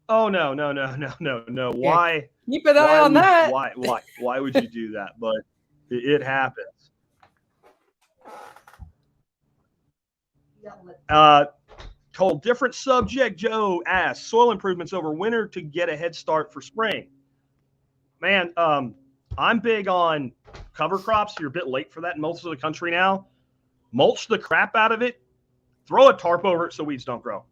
no. Why? Keep an eye on that. Why would you do that? But it happens. Told different subject. Joe asks, soil improvements over winter to get a head start for spring. Man, I'm big on cover crops. You're a bit late for that in most of the country now. Mulch the crap out of it. Throw a tarp over it so weeds don't grow.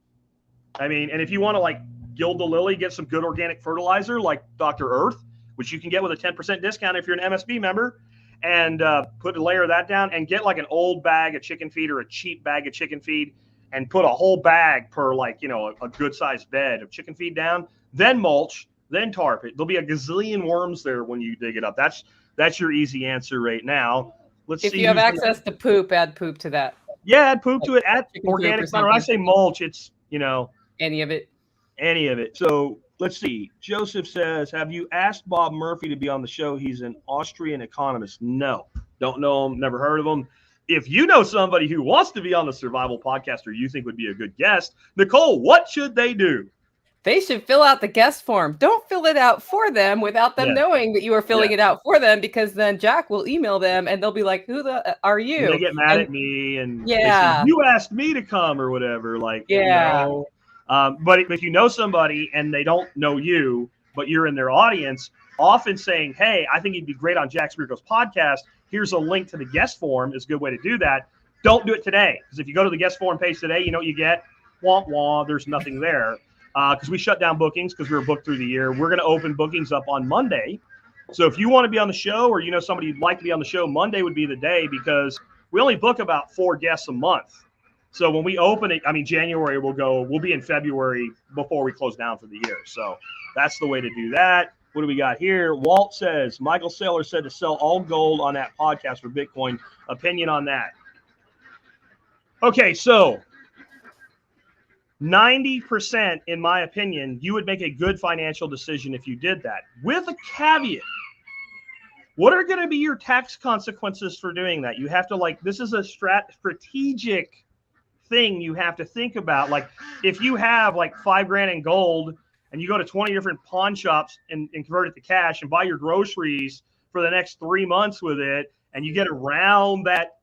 I mean, and if you want to like gild the lily, get some good organic fertilizer like Dr. Earth, which you can get with a 10% discount if you're an MSB member, and put a layer of that down and get like an old bag of chicken feed or a cheap bag of chicken feed and put a whole bag per, like, you know, a good sized bed of chicken feed down, then mulch, then tarp it. There'll be a gazillion worms there when you dig it up. That's your easy answer right now. Let's see. If you have access to poop, add poop to that. Yeah, add poop to it. Add organic matter. When I say mulch, it's, you know, any of it. So let's see. Joseph says, have you asked Bob Murphy to be on the show? He's an Austrian economist. No, don't know him. Never heard of him. If you know somebody who wants to be on the Survival Podcast or you think would be a good guest, Nicole, what should they do? They should fill out the guest form. Don't fill it out for them without them knowing that you are filling it out for them, because then Jack will email them and they'll be like, who the are you? And they get mad at me and they say, you asked me to come or whatever. Like, you know. But if you know somebody and they don't know you, but you're in their audience, often saying, hey, I think you'd be great on Jack Spirko's podcast, here's a link to the guest form is a good way to do that. Don't do it today, because if you go to the guest form page today, you know what you get? Wah, wah, there's nothing there. Because we shut down bookings because we were booked through the year. We're going to open bookings up on Monday. So if you want to be on the show, or you know somebody you'd like to be on the show, Monday would be the day, because we only book about 4 guests a month. So when we open it, I mean, January we'll be in February before we close down for the year. So that's the way to do that. What do we got here? Walt says, Michael Saylor said to sell all gold on that podcast for Bitcoin. Opinion on that? Okay, so 90%, in my opinion, you would make a good financial decision if you did that. With a caveat, what are going to be your tax consequences for doing that? You have to, this is a strategic thing you have to think about. Like, if you have $5,000 in gold and you go to 20 different pawn shops and convert it to cash and buy your groceries for the next 3 months with it, and you get around that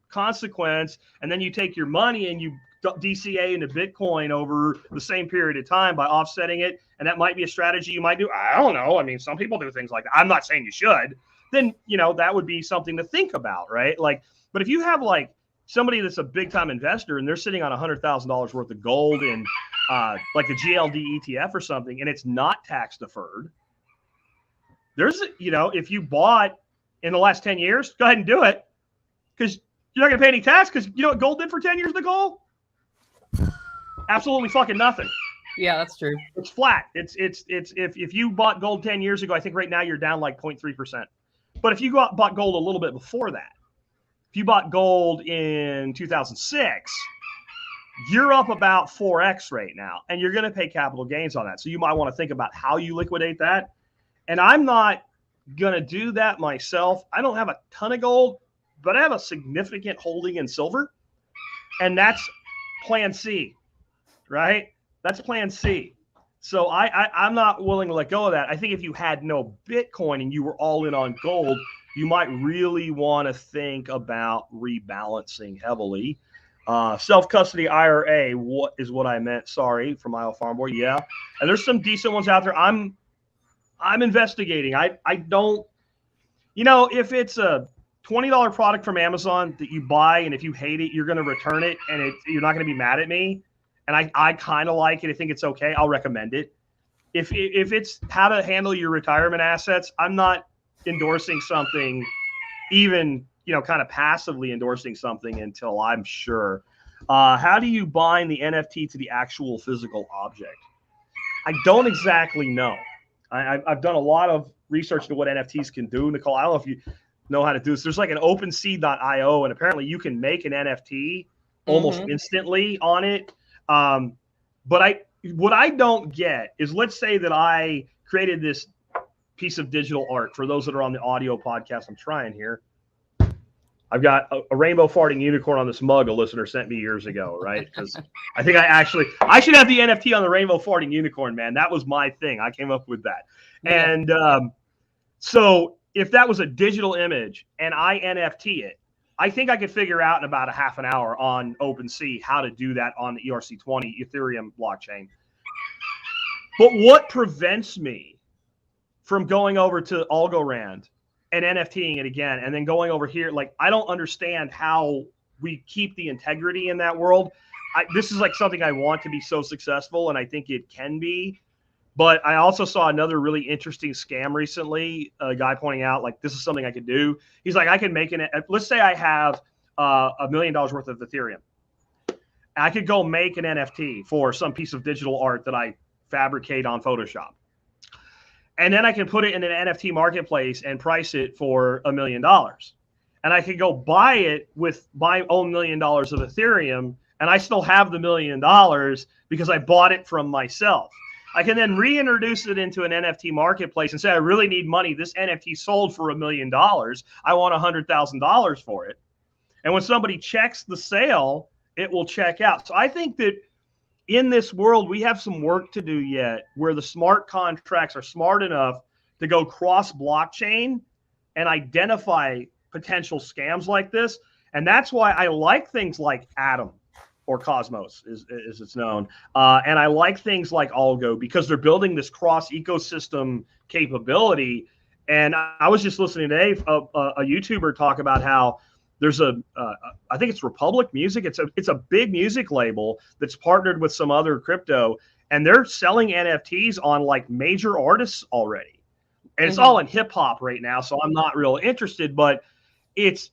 consequence, and then you take your money and you DCA into Bitcoin over the same period of time by offsetting it, and that might be a strategy you might do. I don't know. I mean, some people do things like that. I'm not saying you should. Then, that would be something to think about, right? But if you have somebody that's a big time investor and they're sitting on $100,000 worth of gold in the GLD ETF or something, and it's not tax deferred, there's, if you bought in the last 10 years, go ahead and do it, because you're not going to pay any tax. Because you know what gold did for 10 years to gold? Absolutely fucking nothing. Yeah, that's true. It's flat. It's if you bought gold 10 years ago, I think right now you're down 0.3%. But if you bought gold a little bit before that, if you bought gold in 2006, you're up about 4x right now, and you're going to pay capital gains on that. So you might want to think about how you liquidate that. And I'm not going to do that myself. I don't have a ton of gold, but I have a significant holding in silver, and that's plan C, right? That's plan C. So I'm not willing to let go of that. I think if you had no Bitcoin and you were all in on gold, you might really want to think about rebalancing heavily. Self-custody IRA, what is what I meant? Sorry, from Iowa Farm Boy. Yeah, and there's some decent ones out there. I'm investigating. I don't, if it's a $20 product from Amazon that you buy, and if you hate it, you're going to return it, and you're not going to be mad at me. And I kind of like it. I think it's okay. I'll recommend it. If it's how to handle your retirement assets, I'm not endorsing something, even, kind of passively endorsing something until I'm sure. How do you bind the NFT to the actual physical object? I don't exactly know. I've done a lot of research into what NFTs can do. Nicole, I don't know if you know how to do this. There's an OpenSea.io, and apparently you can make an NFT almost instantly on it. But what I don't get is, let's say that I created this piece of digital art. For those that are on the audio podcast, I'm trying here. I've got a rainbow farting unicorn on this mug a listener sent me years ago, right? Because I think I should have the NFT on the rainbow farting unicorn, man. That was my thing. I came up with that. Yeah. And so if that was a digital image and I NFT it, I think I could figure out in about a half an hour on OpenSea how to do that on the ERC20 Ethereum blockchain. But what prevents me from going over to Algorand and NFTing it again and then going over here? I don't understand how we keep the integrity in that world. This is something I want to be so successful, and I think it can be. But I also saw another really interesting scam recently, a guy pointing out, this is something I could do. He's like, I can make let's say I have $1 million worth of Ethereum. I could go make an NFT for some piece of digital art that I fabricate on Photoshop. And then I can put it in an NFT marketplace and price it for $1 million. And I could go buy it with my own $1 million of Ethereum, and I still have the $1 million because I bought it from myself. I can then reintroduce it into an NFT marketplace and say, I really need money. This NFT sold for $1 million. I want $100,000 for it. And when somebody checks the sale, it will check out. So I think that in this world, we have some work to do yet, where the smart contracts are smart enough to go cross blockchain and identify potential scams like this. And that's why I like things like Atom, or Cosmos, as it's known. And I like things like Algo, because they're building this cross ecosystem capability. And I was just listening today, a YouTuber talk about how there's I think it's Republic Music. It's a big music label that's partnered with some other crypto, and they're selling NFTs on like major artists already. And it's all in hip hop right now, so I'm not real interested, but it's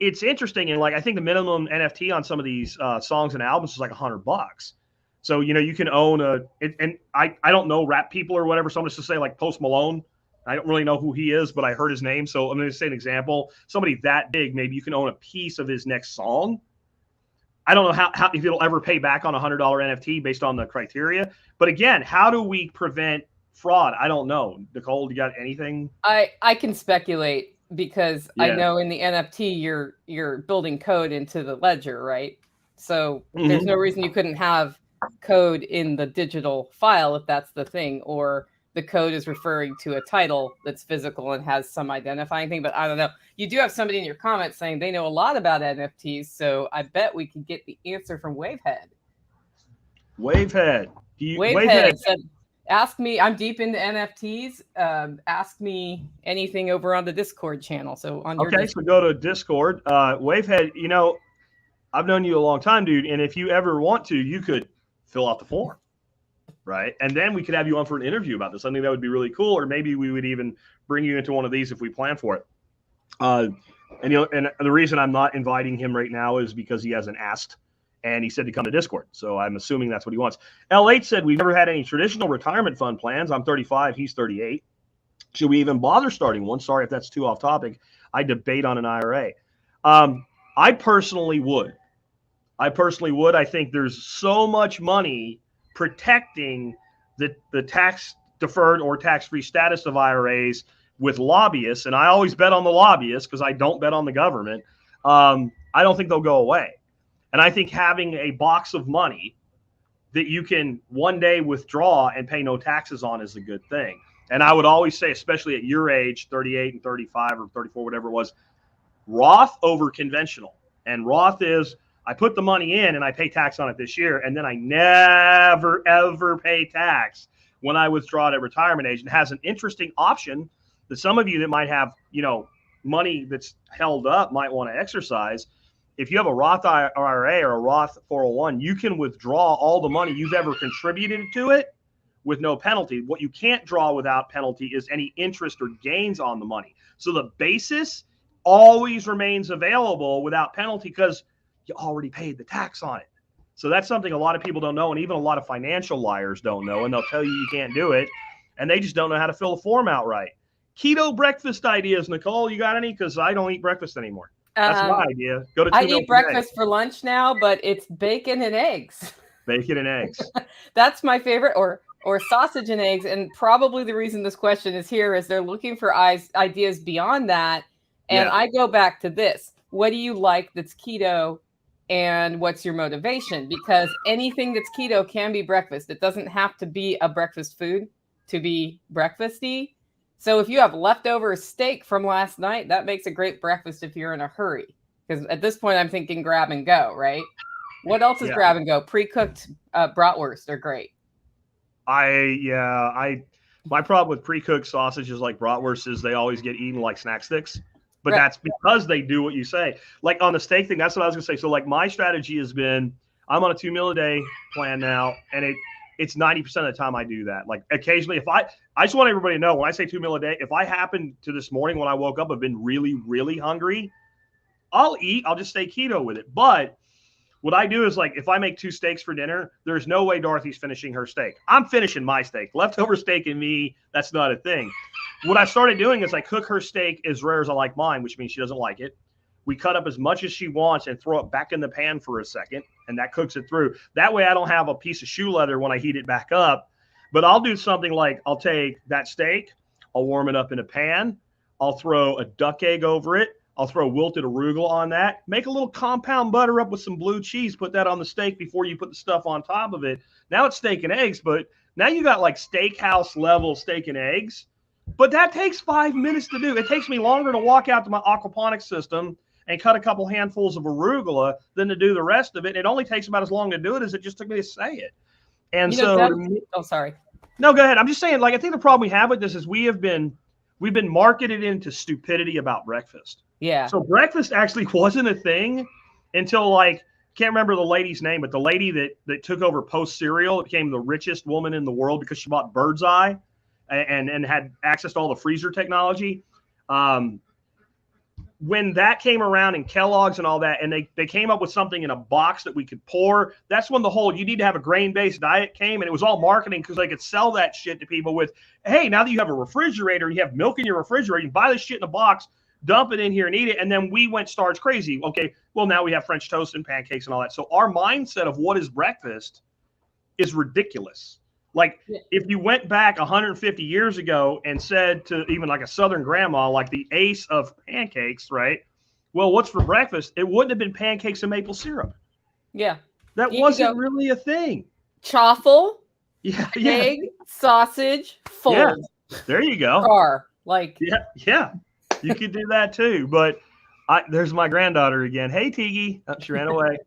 interesting. And like, I think the minimum NFT on some of these songs and albums is like $100. So, you can own and I don't know rap people or whatever. So I'm just to say like Post Malone. I don't really know who he is, but I heard his name. So I'm going to say an example. Somebody that big, maybe you can own a piece of his next song. I don't know how if it'll ever pay back on a $100 NFT based on the criteria. But again, how do we prevent fraud? I don't know. Nicole, you got anything? I can speculate because I know in the NFT you're building code into the ledger, right? So there's no reason you couldn't have code in the digital file if that's the thing, or the code is referring to a title that's physical and has some identifying thing. But I don't know. You do have somebody in your comments saying they know a lot about NFTs, so I bet we could get the answer from Wavehead. Wavehead said, ask me. I'm deep into NFTs. Ask me anything over on the Discord channel. So on your so go to Discord. Wavehead, I've known you a long time, dude. And if you ever want to, you could fill out the form, right? And then we could have you on for an interview about this. I think that would be really cool. Or maybe we would even bring you into one of these if we plan for it. And the reason I'm not inviting him right now is because he hasn't asked. And he said to come to Discord. So I'm assuming that's what he wants. L8 said, we've never had any traditional retirement fund plans. I'm 35. He's 38. Should we even bother starting one? Sorry if that's too off topic. I debate on an IRA. I personally would. I think there's so much money protecting the tax deferred or tax-free status of IRAs with lobbyists. And I always bet on the lobbyists because I don't bet on the government. I don't think they'll go away. And I think having a box of money that you can one day withdraw and pay no taxes on is a good thing. And I would always say, especially at your age, 38 and 35 or 34, whatever it was, Roth over conventional. And Roth is, I put the money in and I pay tax on it this year, and then I never, ever pay tax when I withdraw it at retirement age. And it has an interesting option that some of you that might have, money that's held up might want to exercise. If you have a Roth IRA or a Roth 401, you can withdraw all the money you've ever contributed to it with no penalty. What you can't draw without penalty is any interest or gains on the money. So the basis always remains available without penalty because you already paid the tax on it. So that's something a lot of people don't know, and even a lot of financial liars don't know, and they'll tell you can't do it, and they just don't know how to fill a form out right. Keto breakfast ideas, Nicole, you got any? Because I don't eat breakfast anymore. That's my idea. Go to. I eat breakfast for lunch now, but it's bacon and eggs. Bacon and eggs. That's my favorite, or sausage and eggs. And probably the reason this question is here is they're looking for ideas beyond that. And I go back to this. What do you like that's keto, and what's your motivation? Because anything that's keto can be breakfast. It doesn't have to be a breakfast food to be breakfasty. So if you have leftover steak from last night, that makes a great breakfast if you're in a hurry. Because at this point, I'm thinking grab and go, right? What else is grab and go? Pre-cooked bratwurst are great. My problem with pre-cooked sausages like bratwurst is they always get eaten like snack sticks. But that's because they do what you say. Like on the steak thing, that's what I was going to say. So like my strategy has been, I'm on a 2 meal a day plan now, and it's 90% of the time I do that. Like occasionally, I just want everybody to know when I say 2 meal a day, if I happen to this morning when I woke up, I've been really, really hungry, I'll eat. I'll just stay keto with it. But what I do is like, if I make 2 steaks for dinner, there's no way Dorothy's finishing her steak. I'm finishing my steak. Leftover steak and me, that's not a thing. What I started doing is I cook her steak as rare as I like mine, which means she doesn't like it. We cut up as much as she wants and throw it back in the pan for a second, and that cooks it through. That way I don't have a piece of shoe leather when I heat it back up. But I'll do something like I'll take that steak, I'll warm it up in a pan, I'll throw a duck egg over it, I'll throw wilted arugula on that, make a little compound butter up with some blue cheese, put that on the steak before you put the stuff on top of it. Now it's steak and eggs, but now you got like steakhouse level steak and eggs. But that takes 5 minutes to do. It takes me longer to walk out to my aquaponics system and cut a couple handfuls of arugula than to do the rest of it. It only takes about as long to do it as it just took me to say it. And sorry. No, go ahead. I'm just saying, like, I think the problem we have with this is we have been We've been marketed into stupidity about breakfast. Yeah. So breakfast actually wasn't a thing until like, can't remember the lady's name, but the lady that took over Post Cereal, became the richest woman in the world because she bought Bird's Eye and had access to all the freezer technology. When that came around and Kellogg's and all that, and they came up with something in a box that we could pour, that's when the whole you need to have a grain-based diet came, and it was all marketing because they could sell that shit to people with, hey, now that you have a refrigerator and you have milk in your refrigerator, you can buy this shit in a box, dump it in here and eat it. And then we went starch crazy. Okay, well, now we have French toast and pancakes and all that. So our mindset of what is breakfast is ridiculous. Like if you went back 150 years ago and said to even like a Southern grandma, like the ace of pancakes, right? Well, what's for breakfast? It wouldn't have been pancakes and maple syrup. Yeah. That wasn't really a thing. Chaffle, yeah, egg, sausage, fold. Yeah. There you go. Star. Like yeah. You could do that too. But there's my granddaughter again. Hey, Tiggy. Oh, she ran away.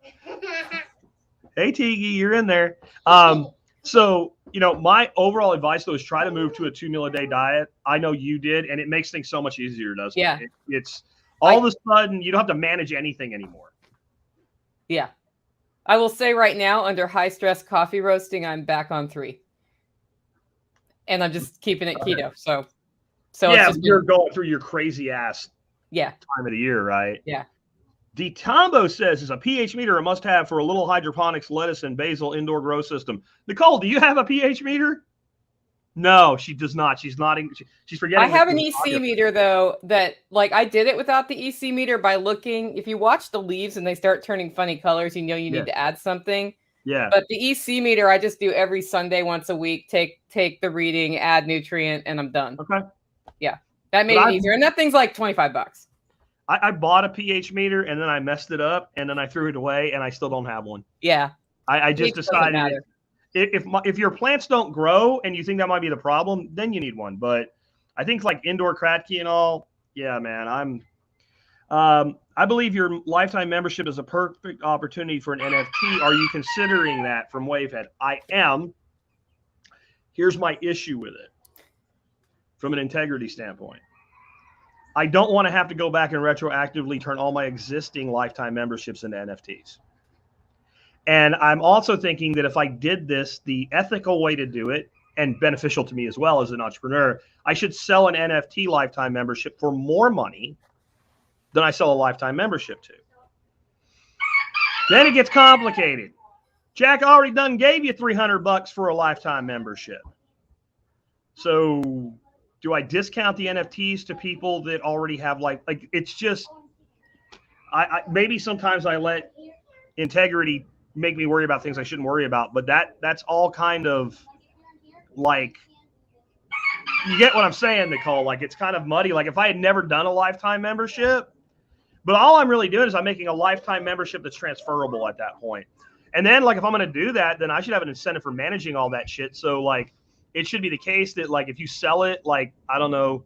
Hey, Tiggy, you're in there. So, my overall advice, though, is try to move to a 2-meal-a-day diet. I know you did, and it makes things so much easier, doesn't it? Yeah. It's all of a sudden, you don't have to manage anything anymore. Yeah. I will say right now, under high-stress coffee roasting, I'm back on 3. And I'm just keeping it keto. So yeah, it's you're going through your crazy-ass time of the year, right? Yeah. DeTombo says, is a pH meter a must-have for a little hydroponics, lettuce, and basil indoor grow system? Nicole, do you have a pH meter? No, she does not. She's nodding. She's forgetting. I have an EC meter, though, that, like, I did it without the EC meter by looking. If you watch the leaves and they start turning funny colors, you need to add something. Yeah. But the EC meter, I just do every Sunday once a week, take the reading, add nutrient, and I'm done. Okay. Yeah. That made it easier. And that thing's like $25. I bought a pH meter and then I messed it up and then I threw it away and I still don't have one. Yeah. I just decided if your plants don't grow and you think that might be the problem, then you need one. But I think like indoor Kratky and all, yeah, man, I believe your lifetime membership is a perfect opportunity for an NFT. Are you considering that from Wavehead? I am. Here's my issue with it from an integrity standpoint. I don't want to have to go back and retroactively turn all my existing lifetime memberships into NFTs. And I'm also thinking that if I did this, the ethical way to do it, and beneficial to me as well as an entrepreneur, I should sell an NFT lifetime membership for more money than I sell a lifetime membership to. Then it gets complicated. Jack already done gave you $300 for a lifetime membership. So do I discount the NFTs to people that already have like it's just, I maybe sometimes I let integrity make me worry about things I shouldn't worry about, but that's all kind of like, you get what I'm saying, Nicole? Like it's kind of muddy. Like if I had never done a lifetime membership, but all I'm really doing is I'm making a lifetime membership that's transferable at that point. And then like, if I'm going to do that, then I should have an incentive for managing all that shit. So like, it should be the case that like, if you sell it, like, I don't know,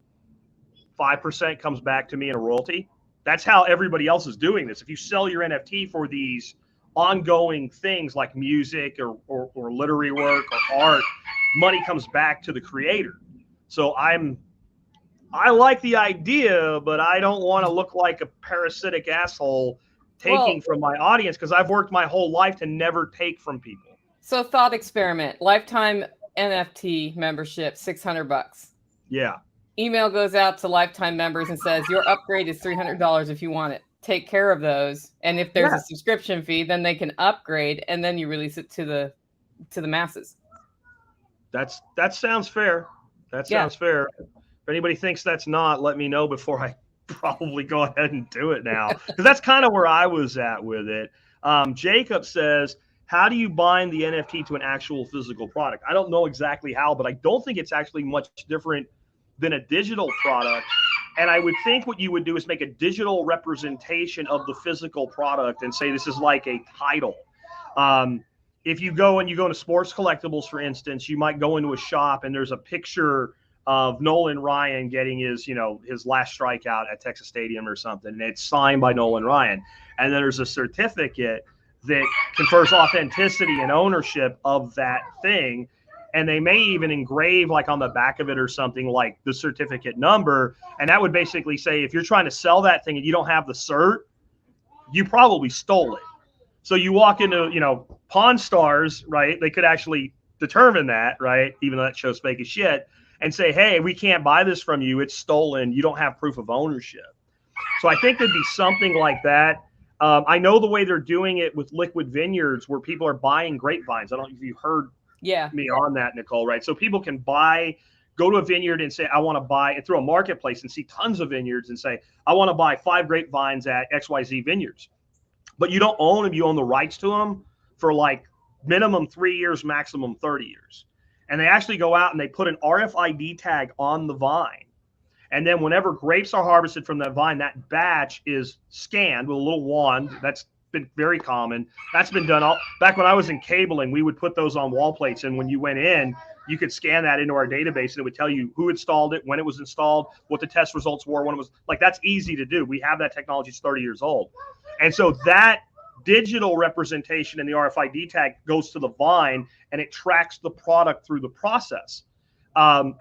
5% comes back to me in a royalty. That's how everybody else is doing this. If you sell your NFT for these ongoing things like music or literary work or art, money comes back to the creator. So I like the idea, but I don't want to look like a parasitic asshole taking from my audience, because I've worked my whole life to never take from people. So thought experiment, lifetime NFT membership, $600. Yeah. Email goes out to lifetime members and says, your upgrade is $300 if you want it. Take care of those. And if there's a subscription fee, then they can upgrade, and then you release it to the masses. That sounds fair. That sounds fair. If anybody thinks that's not, let me know before I probably go ahead and do it now, because that's kind of where I was at with it. Jacob says, how do you bind the NFT to an actual physical product? I don't know exactly how, but I don't think it's actually much different than a digital product. And I would think what you would do is make a digital representation of the physical product and say this is like a title. If you go into sports collectibles, for instance, you might go into a shop and there's a picture of Nolan Ryan getting his last strikeout at Texas Stadium or something, and it's signed by Nolan Ryan. And then there's a certificate that confers authenticity and ownership of that thing. and they may even engrave like on the back of it or something like the certificate number. And that would basically say, if you're trying to sell that thing and you don't have the cert, you probably stole it. So you walk into, Pawn Stars, right? They could actually determine that, right? Even though that show's fake as shit, and say, hey, we can't buy this from you. It's stolen. You don't have proof of ownership. So I think there'd be something like that. I know the way they're doing it with liquid vineyards where people are buying grapevines. I don't know if you heard me on that, Nicole, right? So people can go to a vineyard and say, I want to buy it through a marketplace and see tons of vineyards and say, I want to buy 5 grapevines at XYZ Vineyards. But you don't own them. You own the rights to them for like minimum 3 years, maximum 30 years. And they actually go out and they put an RFID tag on the vine. And then whenever grapes are harvested from that vine, that batch is scanned with a little wand. That's been very common. That's been done back when I was in cabling. We would put those on wall plates. And when you went in, you could scan that into our database and it would tell you who installed it, when it was installed, what the test results were, when it was like, that's easy to do. We have that technology. It's 30 years old. And so that digital representation in the RFID tag goes to the vine and it tracks the product through the process.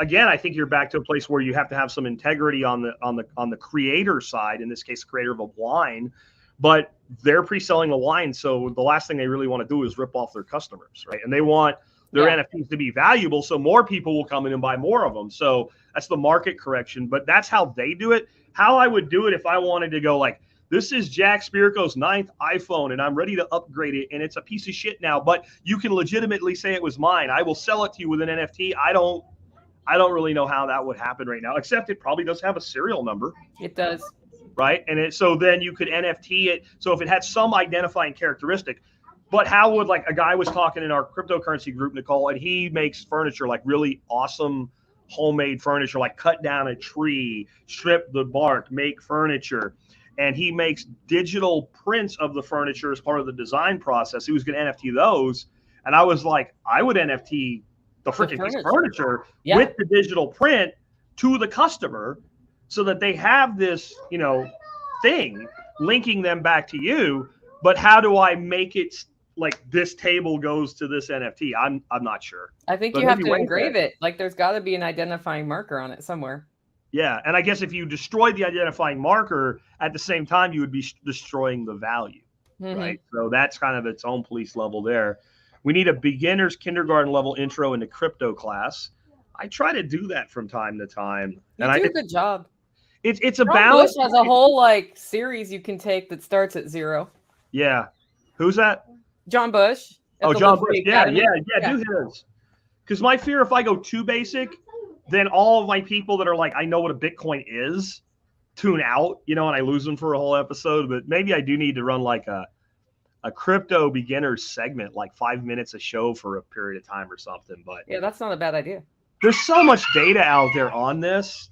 Again, I think you're back to a place where you have to have some integrity on the creator side, in this case, the creator of a wine, but they're pre-selling the wine. So the last thing they really want to do is rip off their customers, right? And they want their NFTs to be valuable, so more people will come in and buy more of them. So that's the market correction, but that's how they do it. How I would do it if I wanted to go like, this is Jack Spirko's 9th iPhone and I'm ready to upgrade it and it's a piece of shit now, but you can legitimately say it was mine. I will sell it to you with an NFT. I don't really know how that would happen right now, except it probably does have a serial number. It does. Right. And so then you could NFT it. So if it had some identifying characteristic, but how would, like, a guy was talking in our cryptocurrency group, Nicole, and he makes furniture, like really awesome homemade furniture, like cut down a tree, strip the bark, make furniture. And he makes digital prints of the furniture as part of the design process. He was going to NFT those. And I was like, I would NFT the freaking piece of furniture with the digital print to the customer so that they have this, thing linking them back to you. But how do I make it like this table goes to this NFT? I'm not sure. I think you have to engrave it. Like there's got to be an identifying marker on it somewhere. Yeah. And I guess if you destroyed the identifying marker at the same time, you would be destroying the value, right? So that's kind of its own police level there. We need a beginner's kindergarten level intro into crypto class. I try to do that from time to time. You do a good job. It's a balance. Bush has a whole series you can take that starts at 0. Yeah. Who's that? John Bush. Oh, John Bush. Yeah. Do his. Because my fear, if I go too basic, then all of my people that are like, I know what a Bitcoin is, tune out, and I lose them for a whole episode. But maybe I do need to run like a crypto beginners segment, like 5 minutes a show for a period of time or something. But yeah, that's not a bad idea. There's so much data out there on this,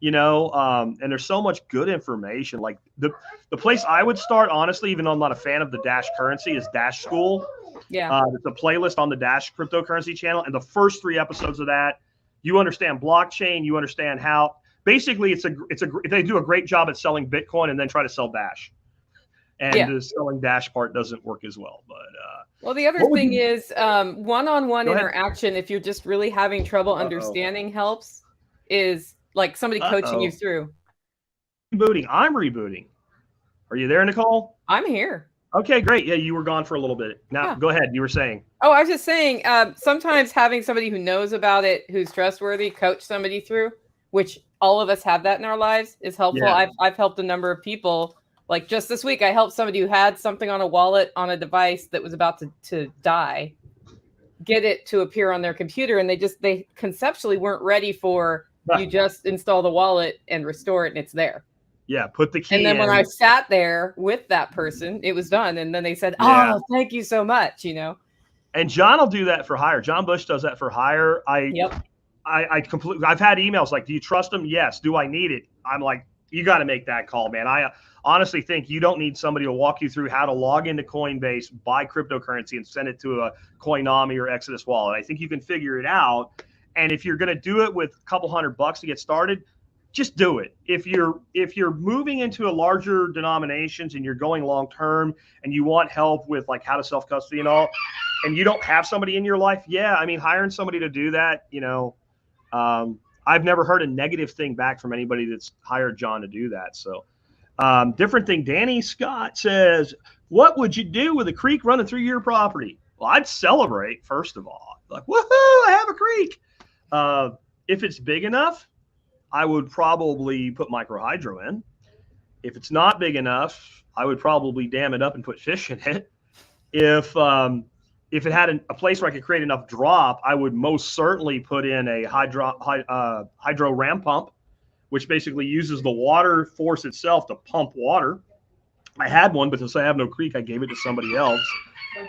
and there's so much good information. Like the place I would start, honestly, even though I'm not a fan of the Dash currency, is Dash School. Yeah. It's a playlist on the Dash cryptocurrency channel. And the first 3 episodes of that, you understand blockchain, you understand how basically they do a great job at selling Bitcoin and then try to sell Dash. And the selling Dash part doesn't work as well. But well, the other thing is one-on-one interaction, if you're just really having trouble understanding, helps, is like somebody coaching you through. Rebooting. I'm rebooting. Are you there, Nicole? I'm here. Okay, great. Yeah, you were gone for a little bit. Now, go ahead. You were saying. Oh, I was just saying, sometimes having somebody who knows about it, who's trustworthy, coach somebody through, which all of us have that in our lives, is helpful. Yeah. I've helped a number of people. Like just this week, I helped somebody who had something on a wallet on a device that was about to die, get it to appear on their computer. And they conceptually weren't ready for you just install the wallet and restore it and it's there. Yeah, put the key in. And then when I sat there with that person, it was done. And then they said, oh, thank you so much, And John will do that for hire. John Bush does that for hire. I completely, I've had emails like, do you trust him? Yes. Do I need it? I'm like, you got to make that call, man. I honestly think you don't need somebody to walk you through how to log into Coinbase, buy cryptocurrency, and send it to a Coinomi or Exodus wallet. I think you can figure it out. And if you're going to do it with a couple $100 to get started, just do it. If you're moving into a larger denominations and you're going long term and you want help with like how to self-custody and all, and you don't have somebody in your life, yeah, I mean, hiring somebody to do that, I've never heard a negative thing back from anybody that's hired John to do that. So different thing. Danny Scott says, what would you do with a creek running through your property? Well, I'd celebrate, first of all. Like, woohoo, I have a creek. If it's big enough, I would probably put microhydro in. If it's not big enough, I would probably dam it up and put fish in it. If it had a place where I could create enough drop, I would most certainly put in a hydro ram pump, which basically uses the water force itself to pump water. I had one, but since I have no creek, I gave it to somebody else.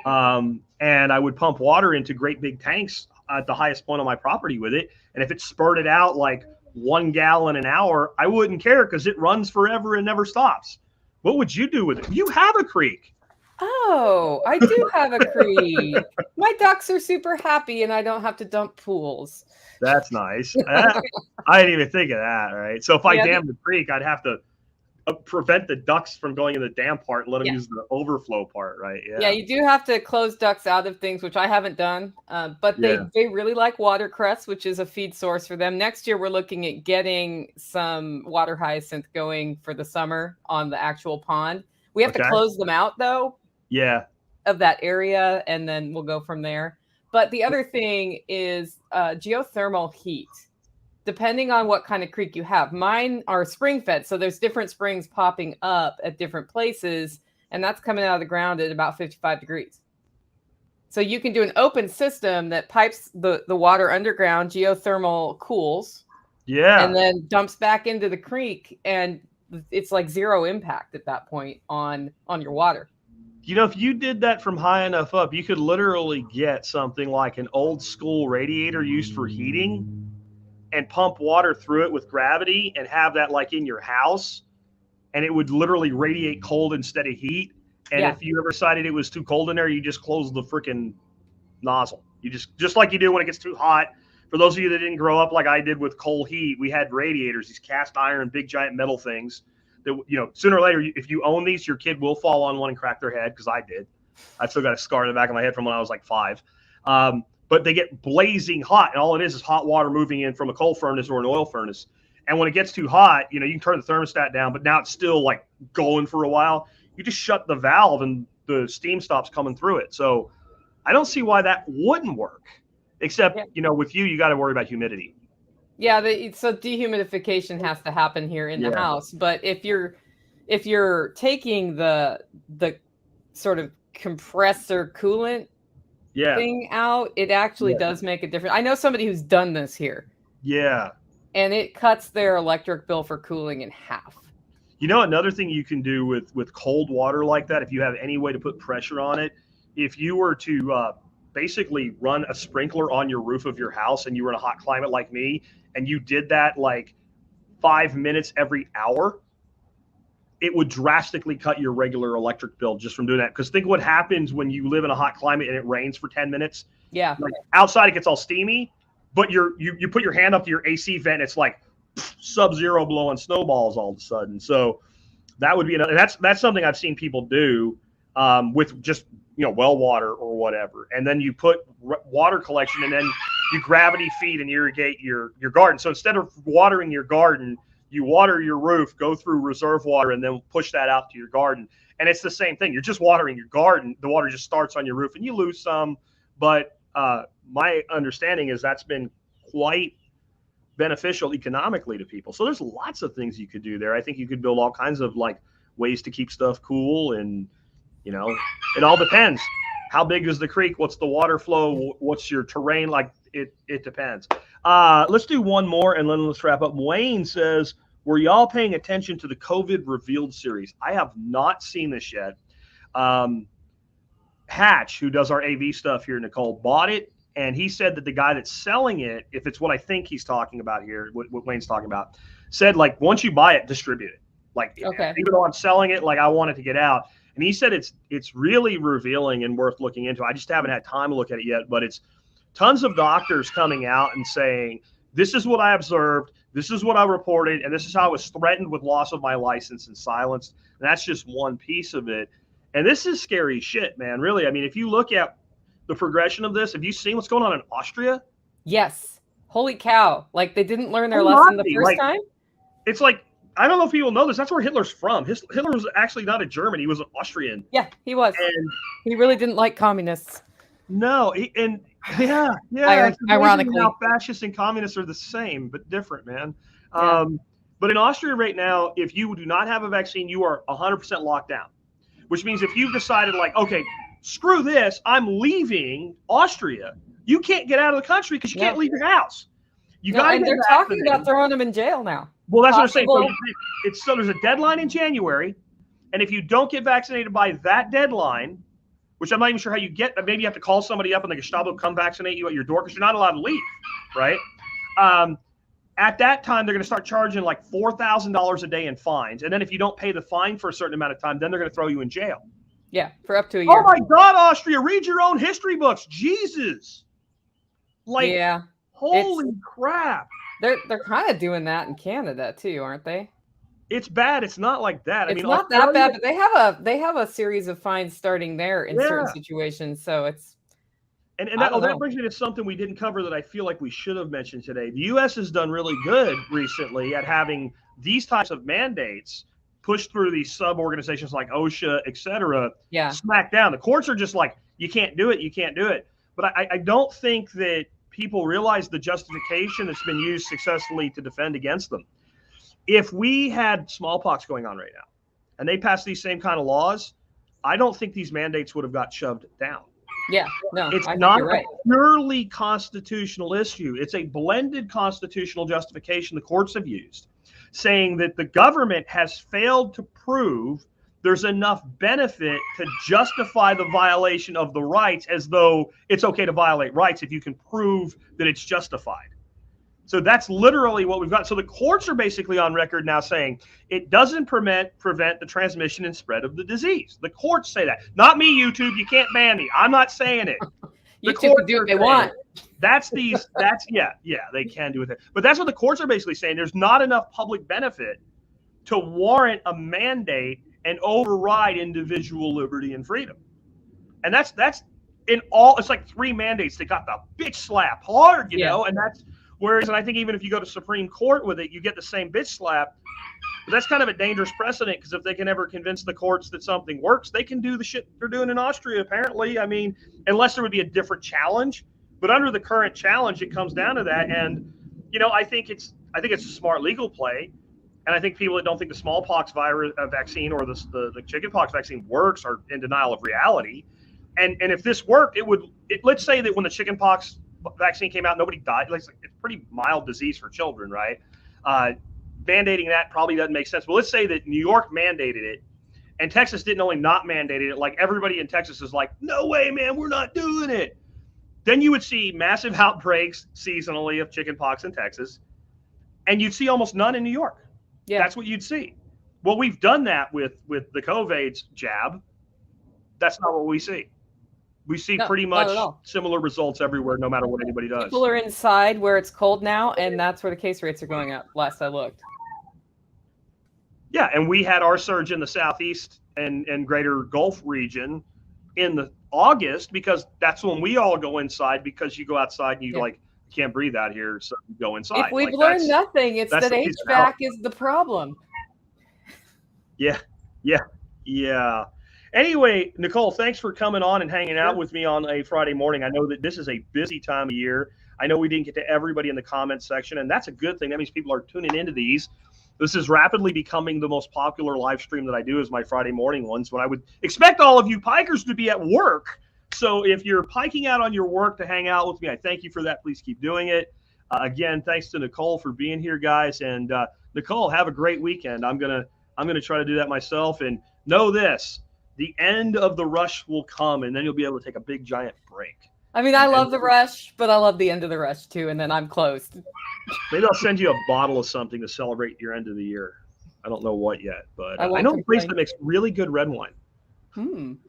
And I would pump water into great big tanks at the highest point on my property with it. And if it spurted out like 1 gallon an hour, I wouldn't care because it runs forever and never stops. What would you do with it? You have a creek. Oh, I do have a creek. My ducks are super happy and I don't have to dump pools. That's nice. I didn't even think of that, right? So if I dammed the creek, I'd have to prevent the ducks from going in the dam part and let them use the overflow part, right? Yeah, you do have to close ducks out of things, which I haven't done. But they really like watercress, which is a feed source for them. Next year, we're looking at getting some water hyacinth going for the summer on the actual pond. We have to close them out, though. Yeah. Of that area, and then we'll go from there. But the other thing is geothermal heat. Depending on what kind of creek you have. Mine are spring fed, so there's different springs popping up at different places, and that's coming out of the ground at about 55 degrees. So you can do an open system that pipes the water underground, geothermal cools, and then dumps back into the creek, and it's like zero impact at that point on your water. If you did that from high enough up, you could literally get something like an old school radiator used for heating and pump water through it with gravity and have that like in your house, and it would literally radiate cold instead of heat. And if you ever decided it was too cold in there, you just close the freaking nozzle. You just like you do when it gets too hot. For those of you that didn't grow up like I did with coal heat, we had radiators, these cast iron, big giant metal things that, sooner or later, if you own these, your kid will fall on one and crack their head, because I did. I still got a scar in the back of my head from when I was like 5. But they get blazing hot, and all it is hot water moving in from a coal furnace or an oil furnace. And when it gets too hot, you can turn the thermostat down, but now it's still like going for a while. You just shut the valve and the steam stops coming through it. So I don't see why that wouldn't work, except, with you got to worry about humidity. Yeah. So dehumidification has to happen here in the house. But if you're taking the sort of compressor coolant thing out, it actually does make a difference. I know somebody who's done this here. Yeah. And it cuts their electric bill for cooling in half. Another thing you can do with cold water like that, if you have any way to put pressure on it, if you were to basically run a sprinkler on your roof of your house and you were in a hot climate like me, and you did that like 5 minutes every hour, it would drastically cut your regular electric bill just from doing that. Because think what happens when you live in a hot climate and it rains for 10 minutes. Yeah. Like outside it gets all steamy, but you put your hand up to your AC vent, it's like sub-zero blowing snowballs all of a sudden. So that would be another. That's something I've seen people do with just well water or whatever, and then you put water collection, and then you gravity feed and irrigate your garden. So instead of watering your garden, you water your roof, go through reserve water, and then push that out to your garden. And it's the same thing. You're just watering your garden. The water just starts on your roof, and you lose some. But my understanding is that's been quite beneficial economically to people. So there's lots of things you could do there. I think you could build all kinds of like ways to keep stuff cool, and it all depends. How big is the creek? What's the water flow? What's your terrain? Like it depends. Let's do one more and then let's wrap up. Wayne says, were y'all paying attention to the COVID Revealed series? I have not seen this yet. Hatch, who does our AV stuff here, Nicole, bought it. And he said that the guy that's selling it, if it's what I think he's talking about here, what Wayne's talking about, said like, once you buy it, distribute it. Like, even though I'm selling it, like I want it to get out. And he said it's really revealing and worth looking into. I just haven't had time to look at it yet, but it's tons of doctors coming out and saying, this is what I observed, this is what I reported, and this is how I was threatened with loss of my license and silenced. And that's just one piece of it. And this is scary shit, man, really. I mean, if you look at the progression of this? Have you seen what's going on in Austria? Yes. Holy cow. Like they didn't learn their lesson the first time? It's like, I don't know if people know this. That's where Hitler's from. Hitler was actually not a German. He was an Austrian. Yeah, he was. And he really didn't like communists. No. Yeah. Ironically. How fascists and communists are the same, but different, man. Yeah. But in Austria right now, if you do not have a vaccine, you are 100% locked down, which means if you've decided like, okay, screw this, I'm leaving Austria, you can't get out of the country because you can't leave your house. And they're talking about throwing them in jail now. Well, that's what I'm saying. So there's a deadline in January, and if you don't get vaccinated by that deadline, which I'm not even sure how you get, maybe you have to call somebody up and the Gestapo come vaccinate you at your door because you're not allowed to leave, right? At that time, they're going to start charging like $4,000 a day in fines, and then if you don't pay the fine for a certain amount of time, then they're going to throw you in jail. Yeah, for up to a year. Oh my God, Austria! Read your own history books, Jesus! Like, yeah, holy crap! They're kind of doing that in Canada too, aren't they? It's bad. It's not like that. It's not that bad, but they have a series of fines starting there in certain situations. So it's and that brings me to something we didn't cover that I feel like we should have mentioned today. The U.S. has done really good recently at having these types of mandates pushed through these sub-organizations like OSHA, et cetera, smack down. The courts are just like, you can't do it, you can't do it. But I don't think that people realize the justification that's been used successfully to defend against them. If we had smallpox going on right now and they passed these same kind of laws, I don't think these mandates would have got shoved down. Yeah, no, it's not a purely constitutional issue. It's a blended constitutional justification the courts have used, saying that the government has failed to prove there's enough benefit to justify the violation of the rights, as though it's okay to violate rights if you can prove that it's justified. So that's literally what we've got. So the courts are basically on record now saying it doesn't prevent the transmission and spread of the disease. The courts say that. Not me, YouTube. You can't ban me. I'm not saying it. YouTube can do what they want. They can do it. But that's what the courts are basically saying. There's not enough public benefit to warrant a mandate and override individual liberty and freedom. And that's in all, it's like 3 mandates that got the bitch slap hard, you know, and that's, whereas, and I think even if you go to Supreme Court with it, you get the same bitch slap. But that's kind of a dangerous precedent, because if they can ever convince the courts that something works, they can do the shit they're doing in Austria, apparently. I mean, unless there would be a different challenge. But under the current challenge, it comes down to that. And, you know, I think it's a smart legal play. And I think people that don't think the smallpox vaccine or the chickenpox vaccine works are in denial of reality. And if this worked, let's say that when the chickenpox vaccine came out, nobody died. Like, it's a pretty mild disease for children, right? Mandating that probably doesn't make sense. But let's say that New York mandated it, and Texas didn't only not mandate it. Like, everybody in Texas is like, no way, man, we're not doing it. Then you would see massive outbreaks seasonally of chickenpox in Texas, and you'd see almost none in New York. Yeah, that's what you'd see. Well, we've done that with the COVID jab. That's not what we see. We see pretty much similar results everywhere, no matter what anybody does. People are inside where it's cold now, and that's where the case rates are going up, last I looked. Yeah, and we had our surge in the Southeast and greater Gulf region in the August, because that's when we all go inside, because you go outside and you like, can't breathe out here, so you go inside. If we've learned nothing, it's that HVAC is the problem. Yeah. Anyway, Nicole, thanks for coming on and hanging out with me on a Friday morning. I know that this is a busy time of year. I know we didn't get to everybody in the comments section, and that's a good thing. That means people are tuning into these. This is rapidly becoming the most popular live stream that I do, is my Friday morning ones, when I would expect all of you pikers to be at work. So if you're piking out on your work to hang out with me, I thank you for that. Please keep doing it. Again, thanks to Nicole for being here, guys. And Nicole, have a great weekend. I'm gonna try to do that myself. And know this: the end of the rush will come, and then you'll be able to take a big giant break. I mean, I love the rush, but I love the end of the rush too. And then I'm closed. Maybe I'll send you a bottle of something to celebrate your end of the year. I don't know what yet, but I know a place that makes really good red wine.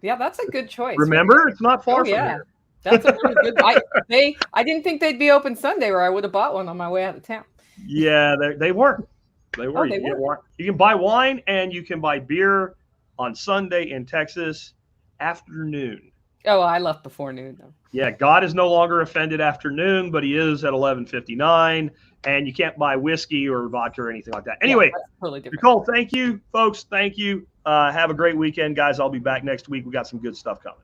Yeah, that's a good choice. Remember, it's not far from here. That's a really good. I didn't think they'd be open Sunday, or I would have bought one on my way out of town. Yeah, they were. They were. You can buy wine and you can buy beer on Sunday in Texas afternoon. Oh, I left before noon though. Yeah, God is no longer offended after noon, but he is at 11:59, and you can't buy whiskey or vodka or anything like that. Anyway, yeah, totally different. Nicole, thank you, folks. Thank you. Have a great weekend, guys. I'll be back next week. We got some good stuff coming.